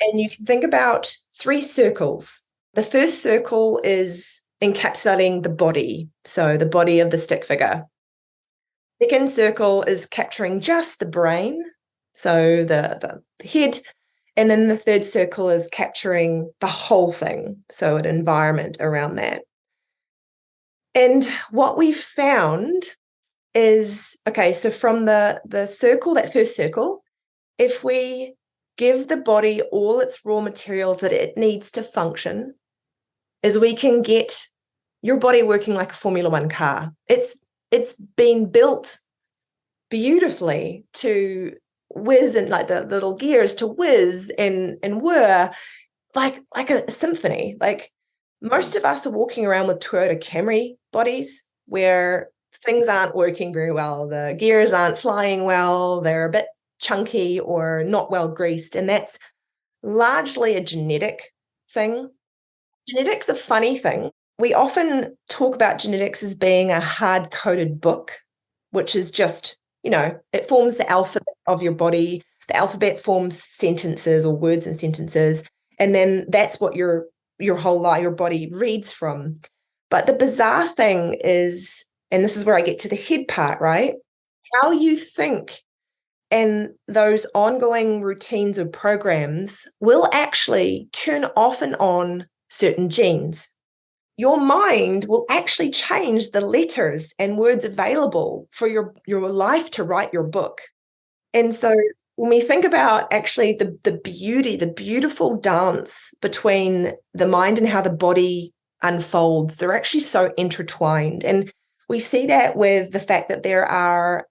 and you can think about 3 circles. The first circle is encapsulating the body, so the body of the stick figure. Second circle is capturing just the brain, so the head. And then the third circle is capturing the whole thing, so an environment around that. And what we found is, okay, so from the circle, that first circle, if we give the body all its raw materials that it needs to function, is we can get your body working like a Formula One car. It's been built beautifully to whiz, and like the little gears to whiz and whir like a symphony. Like most of us are walking around with Toyota Camry bodies where things aren't working very well. The gears aren't flying well. They're a bit chunky or not well greased. And that's largely a genetic thing. Genetics a funny thing. We often talk about genetics as being a hard-coded book, which is just, it forms the alphabet of your body. The alphabet forms sentences or words and sentences. And then that's what your whole life, your body reads from. But the bizarre thing is, and this is where I get to the head part, right? How you think and those ongoing routines or programs will actually turn off and on certain genes. Your mind will actually change the letters and words available for your life to write your book. And so when we think about actually the beauty, the beautiful dance between the mind and how the body unfolds, they're actually so intertwined. And we see that with the fact that there are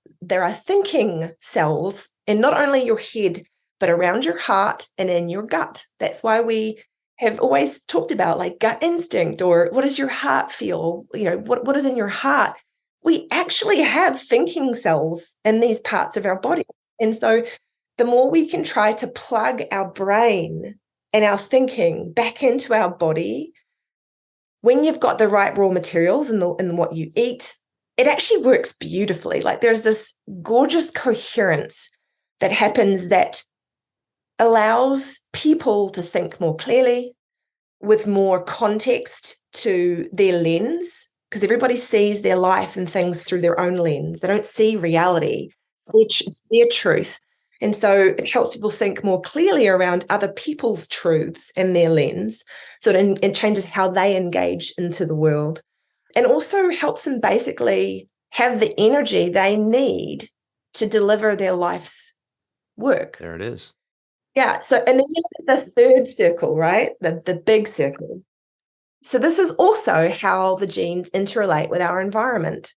thinking cells in not only your head, but around your heart and in your gut. That's why we have always talked about like gut instinct, or what does your heart feel? What is in your heart? We actually have thinking cells in these parts of our body. And so the more we can try to plug our brain and our thinking back into our body, when you've got the right raw materials in what you eat, it actually works beautifully. Like there's this gorgeous coherence that happens that allows people to think more clearly with more context to their lens, because everybody sees their life and things through their own lens. They don't see reality. It's their truth. And so it helps people think more clearly around other people's truths and their lens. So it changes how they engage into the world, and also helps them basically have the energy they need to deliver their life's work. There it is. Yeah. So, and then you look at the third circle, right? The big circle. So this is also how the genes interrelate with our environment.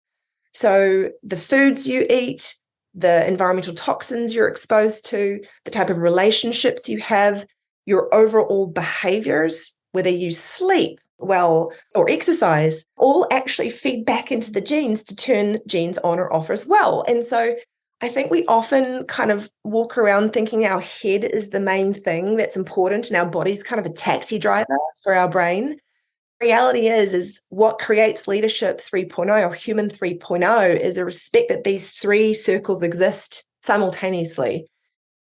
So the foods you eat, the environmental toxins you're exposed to, the type of relationships you have, your overall behaviors, whether you sleep well or exercise, all actually feed back into the genes to turn genes on or off as well. And so I think we often kind of walk around thinking our head is the main thing that's important and our body's kind of a taxi driver for our brain. Reality is what creates leadership 3.0 or human 3.0 is a respect that these 3 circles exist simultaneously.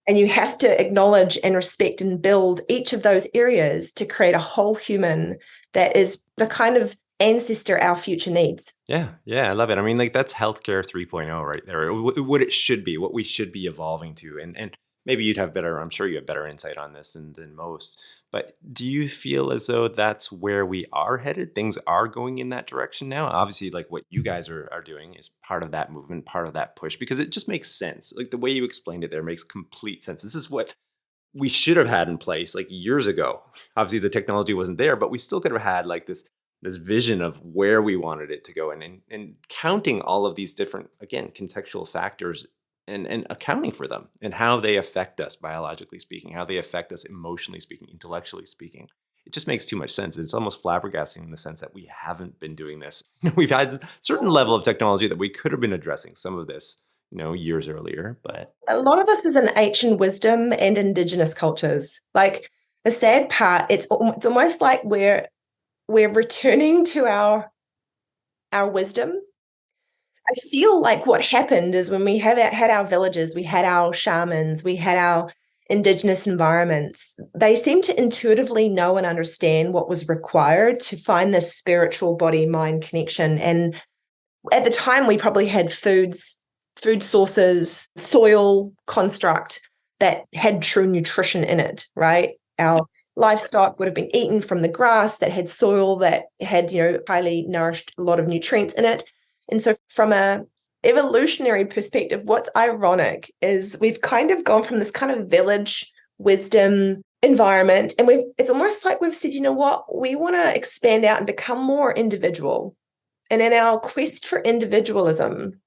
And you have to acknowledge and respect and build each of those areas to create a whole human that is the kind of ancestor our future needs. Yeah, I love it. I mean, like that's healthcare 3.0 right there. What it should be, what we should be evolving to. And maybe you'd have better, I'm sure you have better insight on this than most. But do you feel as though that's where we are headed? Things are going in that direction now? Obviously, like what you guys are doing is part of that movement, part of that push, because it just makes sense. Like the way you explained it there makes complete sense. This is what we should have had in place like years ago. Obviously, the technology wasn't there, but we still could have had like this vision of where we wanted it to go, and counting all of these different, again, contextual factors, and accounting for them and how they affect us biologically speaking, how they affect us emotionally speaking, intellectually speaking. It just makes too much sense. It's almost flabbergasting in the sense that we haven't been doing this. We've had a certain level of technology that we could have been addressing some of this, years earlier, but A lot of this is in ancient wisdom and indigenous cultures. Like the sad part, it's almost like we're returning to our wisdom. I feel like what happened is when we had our villages, we had our shamans, we had our indigenous environments, they seemed to intuitively know and understand what was required to find this spiritual body-mind connection. And at the time, we probably had food sources, soil construct that had true nutrition in it, right? Our livestock would have been eaten from the grass that had soil that had, highly nourished, a lot of nutrients in it. And so from a evolutionary perspective, what's ironic is we've kind of gone from this kind of village wisdom environment, and it's almost like we've said, you know what, we want to expand out and become more individual. And in our quest for individualism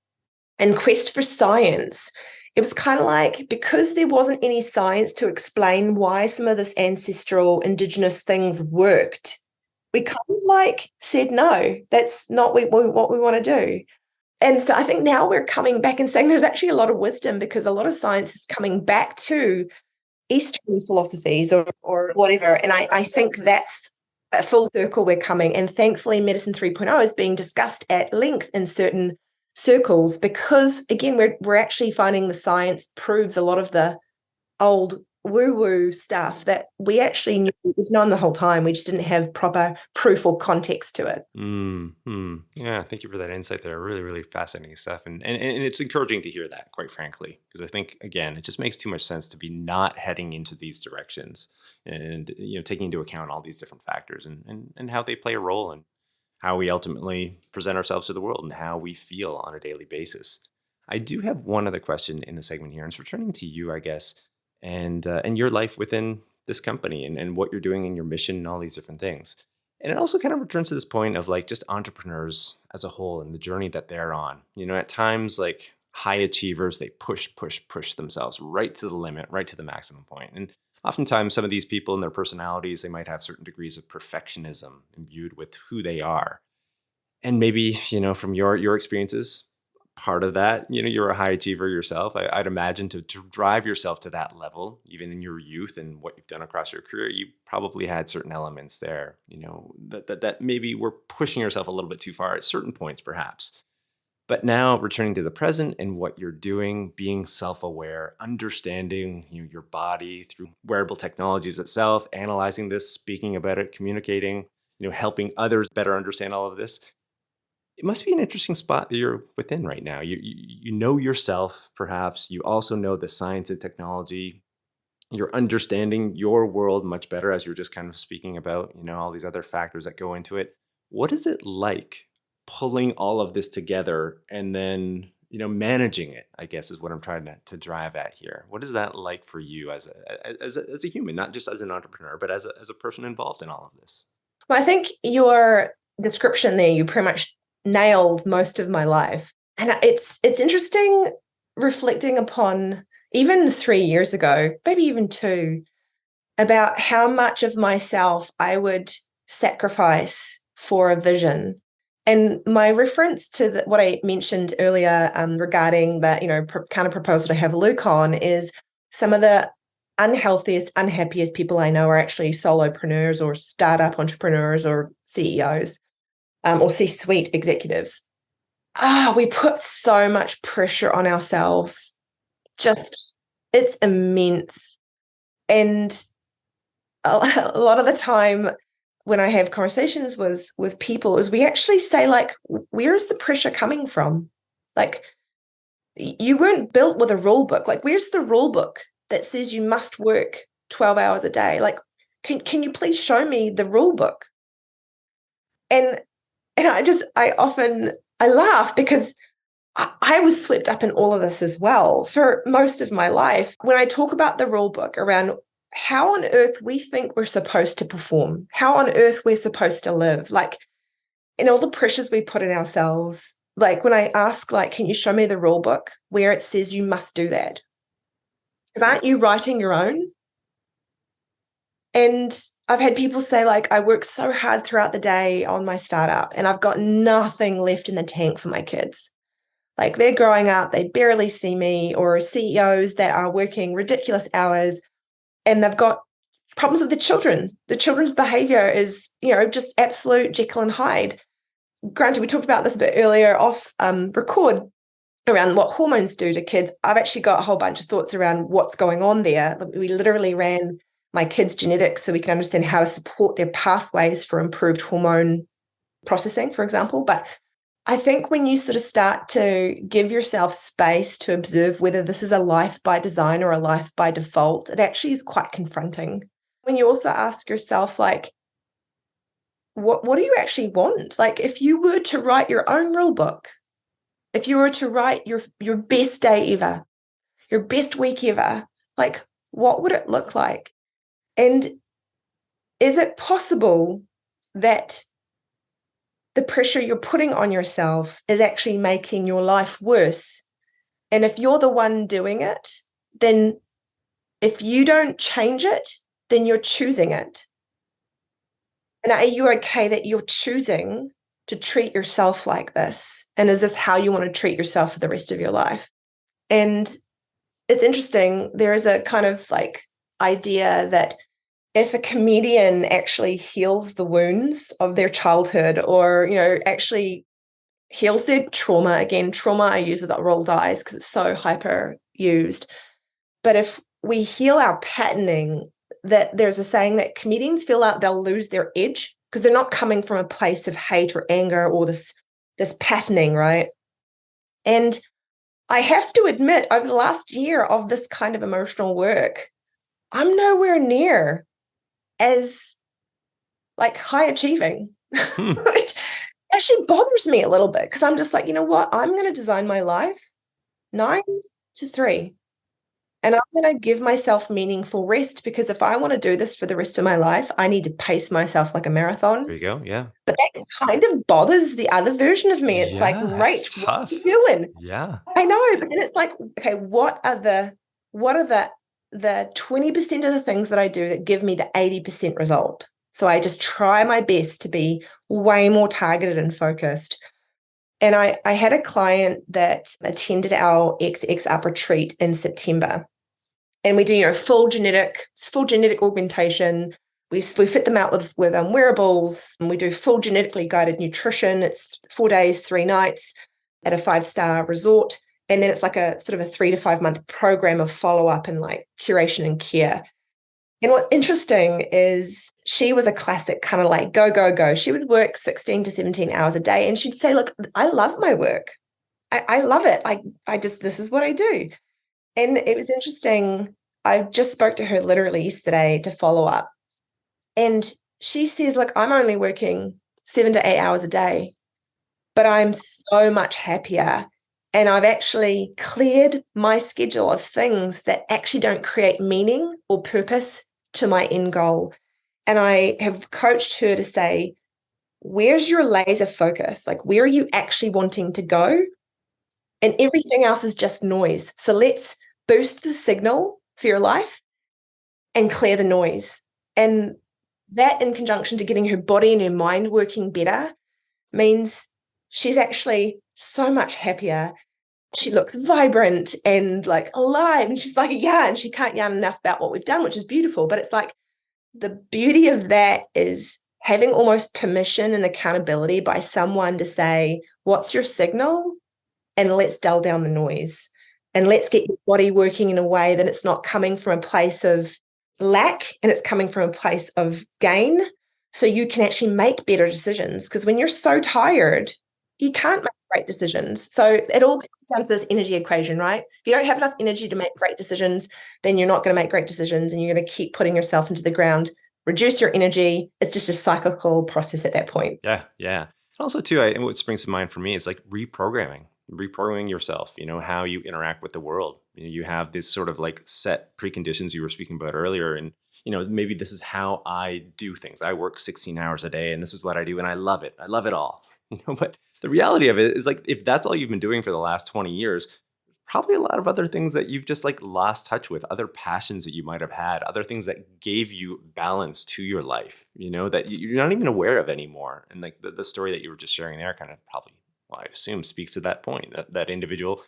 and quest for science, it was kind of like, because there wasn't any science to explain why some of this ancestral indigenous things worked, we kind of like said, no, that's not what we want to do. And so I think now we're coming back and saying there's actually a lot of wisdom, because a lot of science is coming back to Eastern philosophies or whatever. And I think that's a full circle we're coming. And thankfully, Medicine 3.0 is being discussed at length in certain circles, because again, we're actually finding the science proves a lot of the old woo-woo stuff that we actually knew was known the whole time. We just didn't have proper proof or context to it. Yeah, thank you for that insight there. Really, really fascinating stuff. And it's encouraging to hear that, quite frankly, because I think, again, it just makes too much sense to be not heading into these directions and, taking into account all these different factors and how they play a role in how we ultimately present ourselves to the world and how we feel on a daily basis. I do have one other question in the segment here, and it's returning to you, I guess, and your life within this company and what you're doing and your mission and all these different things. And it also kind of returns to this point of like just entrepreneurs as a whole and the journey that they're on. At times, like high achievers, they push themselves right to the limit, right to the maximum point. And oftentimes some of these people and their personalities, they might have certain degrees of perfectionism imbued with who they are. And maybe, from your experiences, part of that, you're a high achiever yourself. I'd imagine to drive yourself to that level, even in your youth and what you've done across your career, you probably had certain elements there, that maybe were pushing yourself a little bit too far at certain points, perhaps. But now returning to the present and what you're doing, being self-aware, understanding your body through wearable technologies itself, analyzing this, speaking about it, communicating, helping others better understand all of this. It must be an interesting spot that you're within right now. You know yourself, perhaps. You also know the science and technology. You're understanding your world much better, as you're just kind of speaking about, all these other factors that go into it. What is it like pulling all of this together and then, managing it, I guess, is what I'm trying to drive at here. What is that like for you as a human, not just as an entrepreneur, but as a person involved in all of this? Well, I think your description there, you pretty much nailed most of my life. And it's interesting reflecting upon even 3 years ago, maybe even 2, about how much of myself I would sacrifice for a vision. And my reference to what I mentioned earlier regarding that, kind of proposal to have Luke on, is some of the unhealthiest, unhappiest people I know are actually solopreneurs or startup entrepreneurs or CEOs. Or C-suite executives. We put so much pressure on ourselves. Just, it's immense. And a lot of the time, when I have conversations with people is we actually say, like, where is the pressure coming from? Like, you weren't built with a rule book. Like, where's the rule book that says you must work 12 hours a day? Like, can you please show me the rule book? And I laugh because I was swept up in all of this as well for most of my life. When I talk about the rule book around how on earth we think we're supposed to perform, how on earth we're supposed to live, like, and all the pressures we put in ourselves. Like, when I ask, like, can you show me the rule book where it says you must do that? Because aren't you writing your own? And I've had people say, like, I work so hard throughout the day on my startup and I've got nothing left in the tank for my kids. Like, they're growing up, they barely see me, or CEOs that are working ridiculous hours and they've got problems with the children. The children's behavior is, just absolute Jekyll and Hyde. Granted, we talked about this a bit earlier off record around what hormones do to kids. I've actually got a whole bunch of thoughts around what's going on there. We literally ran my kids' genetics so we can understand how to support their pathways for improved hormone processing, for example. But I think when you sort of start to give yourself space to observe whether this is a life by design or a life by default, it actually is quite confronting. When you also ask yourself, like, what do you actually want? Like, if you were to write your own rule book, if you were to write your best day ever, your best week ever, like, what would it look like? And is it possible that the pressure you're putting on yourself is actually making your life worse? And if you're the one doing it, then if you don't change it, then you're choosing it. And are you okay that you're choosing to treat yourself like this? And is this how you want to treat yourself for the rest of your life? And it's interesting. There is a kind of like idea that if a comedian actually heals the wounds of their childhood, or, actually heals their trauma, again, trauma I use with rolled eyes because it's so hyper used. But if we heal our patterning, that there's a saying that comedians feel like they'll lose their edge because they're not coming from a place of hate or anger or this patterning, right? And I have to admit, over the last year of this kind of emotional work, I'm nowhere near as like high achieving, which actually bothers me a little bit because I'm just like, you know what? I'm going to design my life 9 to 3. And I'm going to give myself meaningful rest, because if I want to do this for the rest of my life, I need to pace myself like a marathon. There you go. Yeah. But that kind of bothers the other version of me. It's like, Yeah, great, it's what are tough. you doing? Yeah. I know, but then it's like, okay, what are the 20% of the things that I do that give me the 80% result? So I just try my best to be way more targeted and focused. And I had a client that attended our XX Up retreat in September. And we do, full genetic augmentation. We fit them out with wearables, and we do full genetically guided nutrition. It's 4 days, 3 nights at a 5-star resort. And then it's like a sort of a 3 to 5 month program of follow-up and like curation and care. And what's interesting is she was a classic kind of like go, go, go. She would work 16 to 17 hours a day. And she'd say, look, I love my work. I love it. This is what I do. And it was interesting. I just spoke to her literally yesterday to follow up. And she says, look, I'm only working 7 to 8 hours a day, but I'm so much happier. And I've actually cleared my schedule of things that actually don't create meaning or purpose to my end goal. And I have coached her to say, where's your laser focus? Like, where are you actually wanting to go? And everything else is just noise. So let's boost the signal for your life and clear the noise. And that, in conjunction to getting her body and her mind working better, means she's actually so much happier. She looks vibrant and like alive. And she's like, yeah, and she can't yarn enough about what we've done, which is beautiful. But it's like the beauty of that is having almost permission and accountability by someone to say, what's your signal? And let's dull down the noise. And let's get your body working in a way that it's not coming from a place of lack and it's coming from a place of gain. so you can actually make better decisions. Because when you're so tired, you can't make great decisions. So it all comes down to this energy equation, right? If you don't have enough energy to make great decisions, then you're not going to make great decisions and you're going to keep putting yourself into the ground, reduce your energy. It's just a cyclical process at that point. Yeah, yeah. And also, too, what springs to mind for me is like reprogramming yourself, how you interact with the world. You have this sort of like set preconditions you were speaking about earlier. And, maybe this is how I do things. I work 16 hours a day and this is what I do. And I love it. I love it all, but the reality of it is like, if that's all you've been doing for the last 20 years, probably a lot of other things that you've just like lost touch with, other passions that you might have had, other things that gave you balance to your life, that you're not even aware of anymore. And like the story that you were just sharing there kind of probably, well, I assume speaks to that point, that individual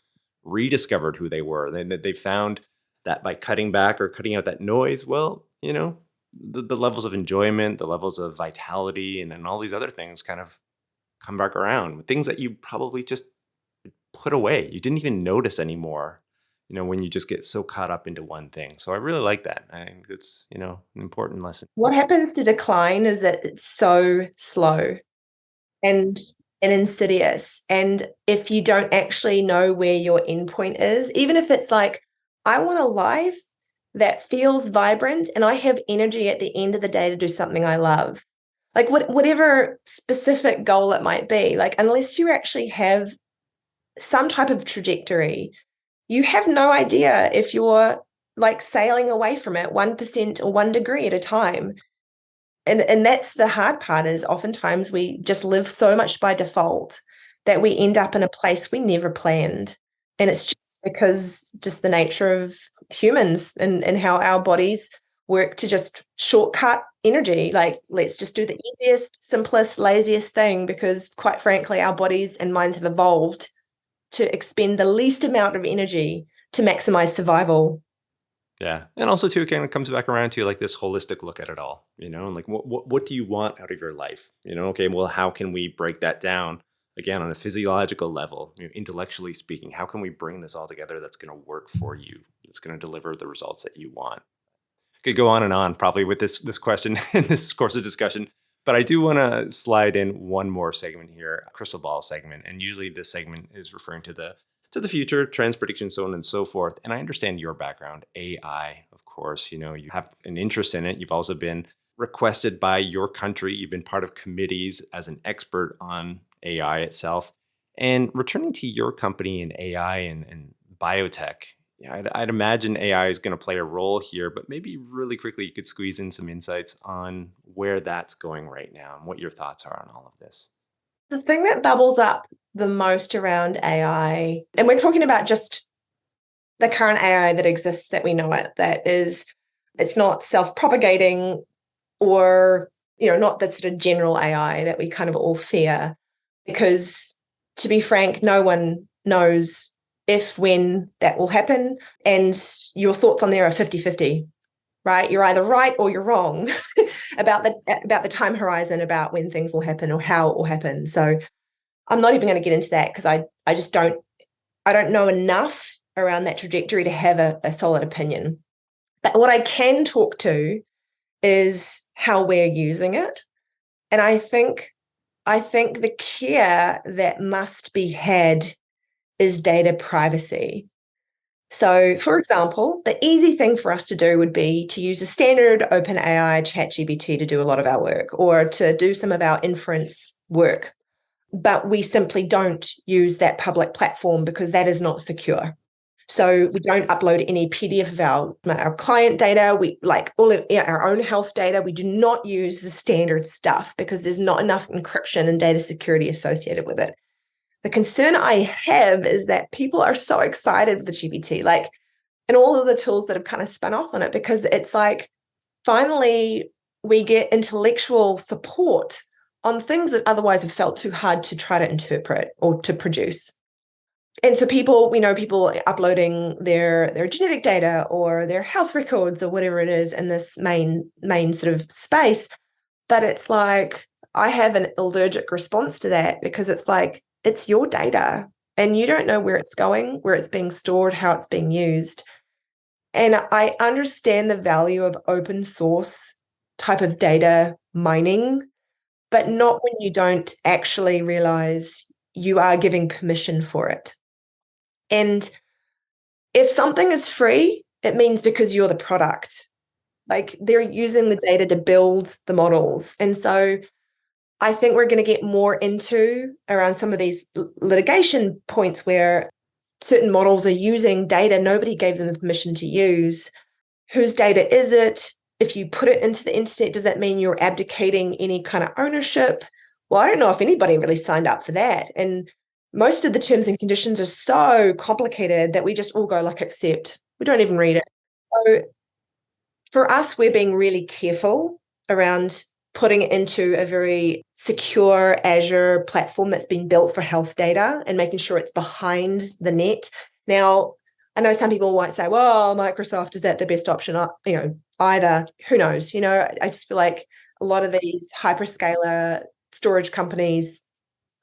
rediscovered who they were. They found that by cutting back or cutting out that noise, well, the levels of enjoyment, the levels of vitality, and then all these other things kind of come back around. Things that you probably just put away. You didn't even notice anymore, when you just get so caught up into one thing. So I really like that. I think it's, an important lesson. What happens to decline is that it's so slow and insidious. And if you don't actually know where your endpoint is, even if it's like, I want a life that feels vibrant and I have energy at the end of the day to do something I love. Like whatever specific goal it might be, like unless you actually have some type of trajectory, you have no idea if you're like sailing away from it 1% or 1 degree at a time. And that's the hard part, is oftentimes we just live so much by default that we end up in a place we never planned. And it's just because just the nature of humans and how our bodies work to just shortcut energy. Like, let's just do the easiest, simplest, laziest thing, because quite frankly, our bodies and minds have evolved to expend the least amount of energy to maximize survival. Yeah. And also too, it kind of comes back around to like this holistic look at it all, and like what do you want out of your life? Okay, well, how can we break that down again on a physiological level, intellectually speaking? How can we bring this all together that's going to work for you? That's going to deliver the results that you want. Could go on probably with this question in this course of discussion, but I do want to slide in one more segment here, a crystal ball segment. And usually this segment is referring to the future, trends, predictions, so on and so forth. And I understand your background, AI, of course, you have an interest in it. You've also been requested by your country. You've been part of committees as an expert on AI itself. And returning to your company in AI and biotech, I'd imagine AI is going to play a role here, but maybe really quickly you could squeeze in some insights on where that's going right now and what your thoughts are on all of this. The thing that bubbles up the most around AI, and we're talking about just the current AI that exists that we know it, that is, it's not self-propagating or, not that sort of general AI that we kind of all fear, because to be frank, no one knows if, when that will happen. And your thoughts on there are 50-50, right? You're either right or you're wrong about the time horizon, about when things will happen or how it will happen. So I'm not even going to get into that, because I just don't know enough around that trajectory to have a solid opinion. But what I can talk to is how we're using it. And I think the care that must be had is data privacy. So, for example, the easy thing for us to do would be to use a standard OpenAI ChatGPT to do a lot of our work, or to do some of our inference work. But we simply don't use that public platform because that is not secure. So we don't upload any PDF of our client data. We like all of our own health data. We do not use the standard stuff because there's not enough encryption and data security associated with it. The concern I have is that people are so excited with the GPT, like, and all of the tools that have kind of spun off on it, because it's like, finally, we get intellectual support on things that otherwise have felt too hard to try to interpret or to produce. And so people uploading their genetic data or their health records or whatever it is in this main sort of space. But it's like, I have an allergic response to that, because it's like, it's your data and you don't know where it's going, where it's being stored, how it's being used. And I understand the value of open source type of data mining, but not when you don't actually realize you are giving permission for it. And if something is free, it means because you're the product. Like they're using the data to build the models. And so I think we're going to get more into around some of these litigation points where certain models are using data nobody gave them the permission to use. Whose data is it? If you put it into the internet, does that mean you're abdicating any kind of ownership? Well, I don't know if anybody really signed up for that. And most of the terms and conditions are so complicated that we just all go like accept. We don't even read it. So for us, we're being really careful around putting it into a very secure Azure platform that's been built for health data and making sure it's behind the net. Now, I know some people might say, well, Microsoft, is that the best option? Either. Who knows? I just feel like a lot of these hyperscaler storage companies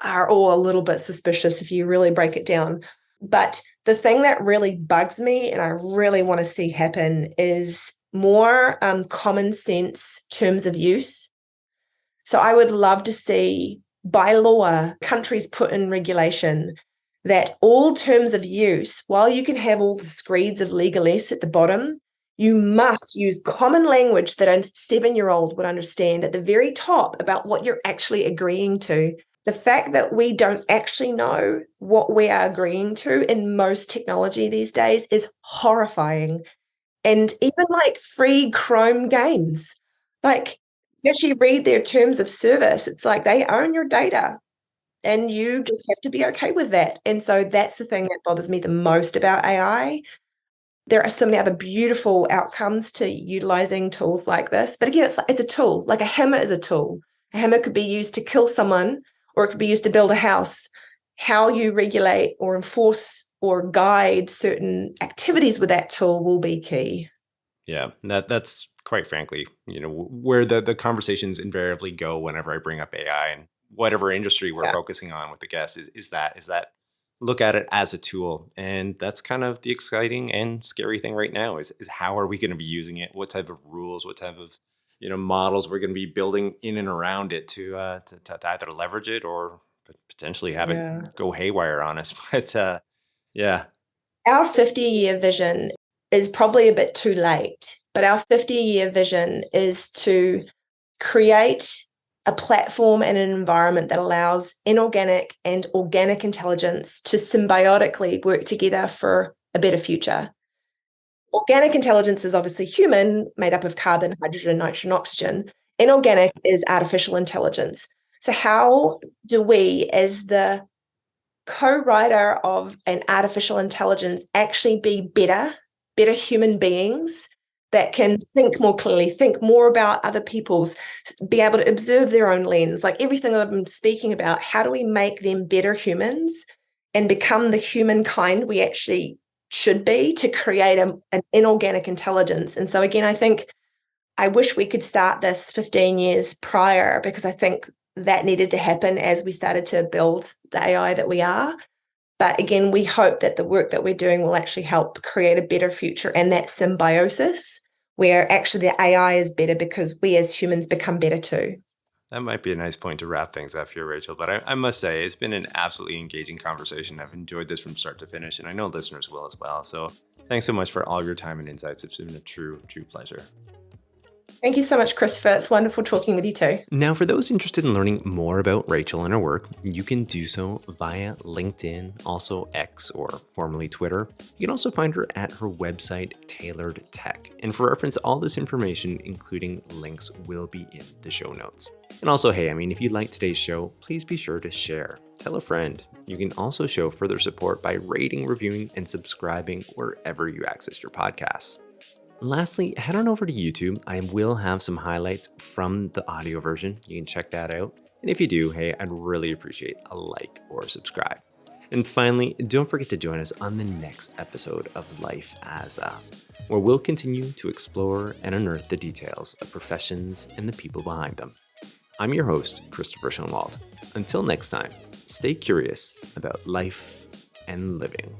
are all a little bit suspicious if you really break it down. But the thing that really bugs me and I really want to see happen is more common sense terms of use. So I would love to see by law countries put in regulation that all terms of use, while you can have all the screeds of legalese at the bottom, you must use common language that a 7-year-old would understand at the very top about what you're actually agreeing to. The fact that we don't actually know what we are agreeing to in most technology these days is horrifying. And even like free Chrome games, like you actually read their terms of service, it's like they own your data and you just have to be okay with that. And so that's the thing that bothers me the most about AI. There are so many other beautiful outcomes to utilizing tools like this. But again, it's a tool, like a hammer is a tool. A hammer could be used to kill someone or it could be used to build a house. How you regulate or enforce or guide certain activities with that tool will be key. Yeah, that's quite frankly, where the conversations invariably go whenever I bring up AI and whatever industry we're focusing on with the guests is that look at it as a tool. And that's kind of the exciting and scary thing right now is how are we going to be using it? What type of rules, what type of models we're going to be building in and around it to either leverage it or potentially have it go haywire on us. But yeah. Our 50-year vision is probably a bit too late, but our 50-year vision is to create a platform and an environment that allows inorganic and organic intelligence to symbiotically work together for a better future. Organic intelligence is obviously human, made up of carbon, hydrogen, nitrogen, oxygen. Inorganic is artificial intelligence. So how do we, as the co-writer of an artificial intelligence, actually be better human beings that can think more clearly, think more about other people's, be able to observe their own lens, like everything that I've been speaking about? How do we make them better humans and become the humankind we actually should be to create an inorganic intelligence? And so again, I wish we could start this 15 years prior, because I think that needed to happen as we started to build the AI that we are. But again, we hope that the work that we're doing will actually help create a better future and that symbiosis where actually the AI is better because we as humans become better too. That might be a nice point to wrap things up here, Rachel. But I must say, it's been an absolutely engaging conversation. I've enjoyed this from start to finish, and I know listeners will as well. So thanks so much for all your time and insights. It's been a true pleasure. Thank you so much, Christopher. It's wonderful talking with you too. Now, for those interested in learning more about Rachel and her work, you can do so via LinkedIn, also X, or formerly Twitter. You can also find her at her website, Tailored Tech. And for reference, all this information, including links, will be in the show notes. And also, hey, if you liked today's show, please be sure to share. Tell a friend. You can also show further support by rating, reviewing, and subscribing wherever you access your podcasts. Lastly, head on over to YouTube. I will have some highlights from the audio version. You can check that out. And if you do, hey, I'd really appreciate a like or subscribe. And finally, don't forget to join us on the next episode of Life as A, where we'll continue to explore and unearth the details of professions and the people behind them. I'm your host, Christopher Schoenwald. Until next time, stay curious about life and living.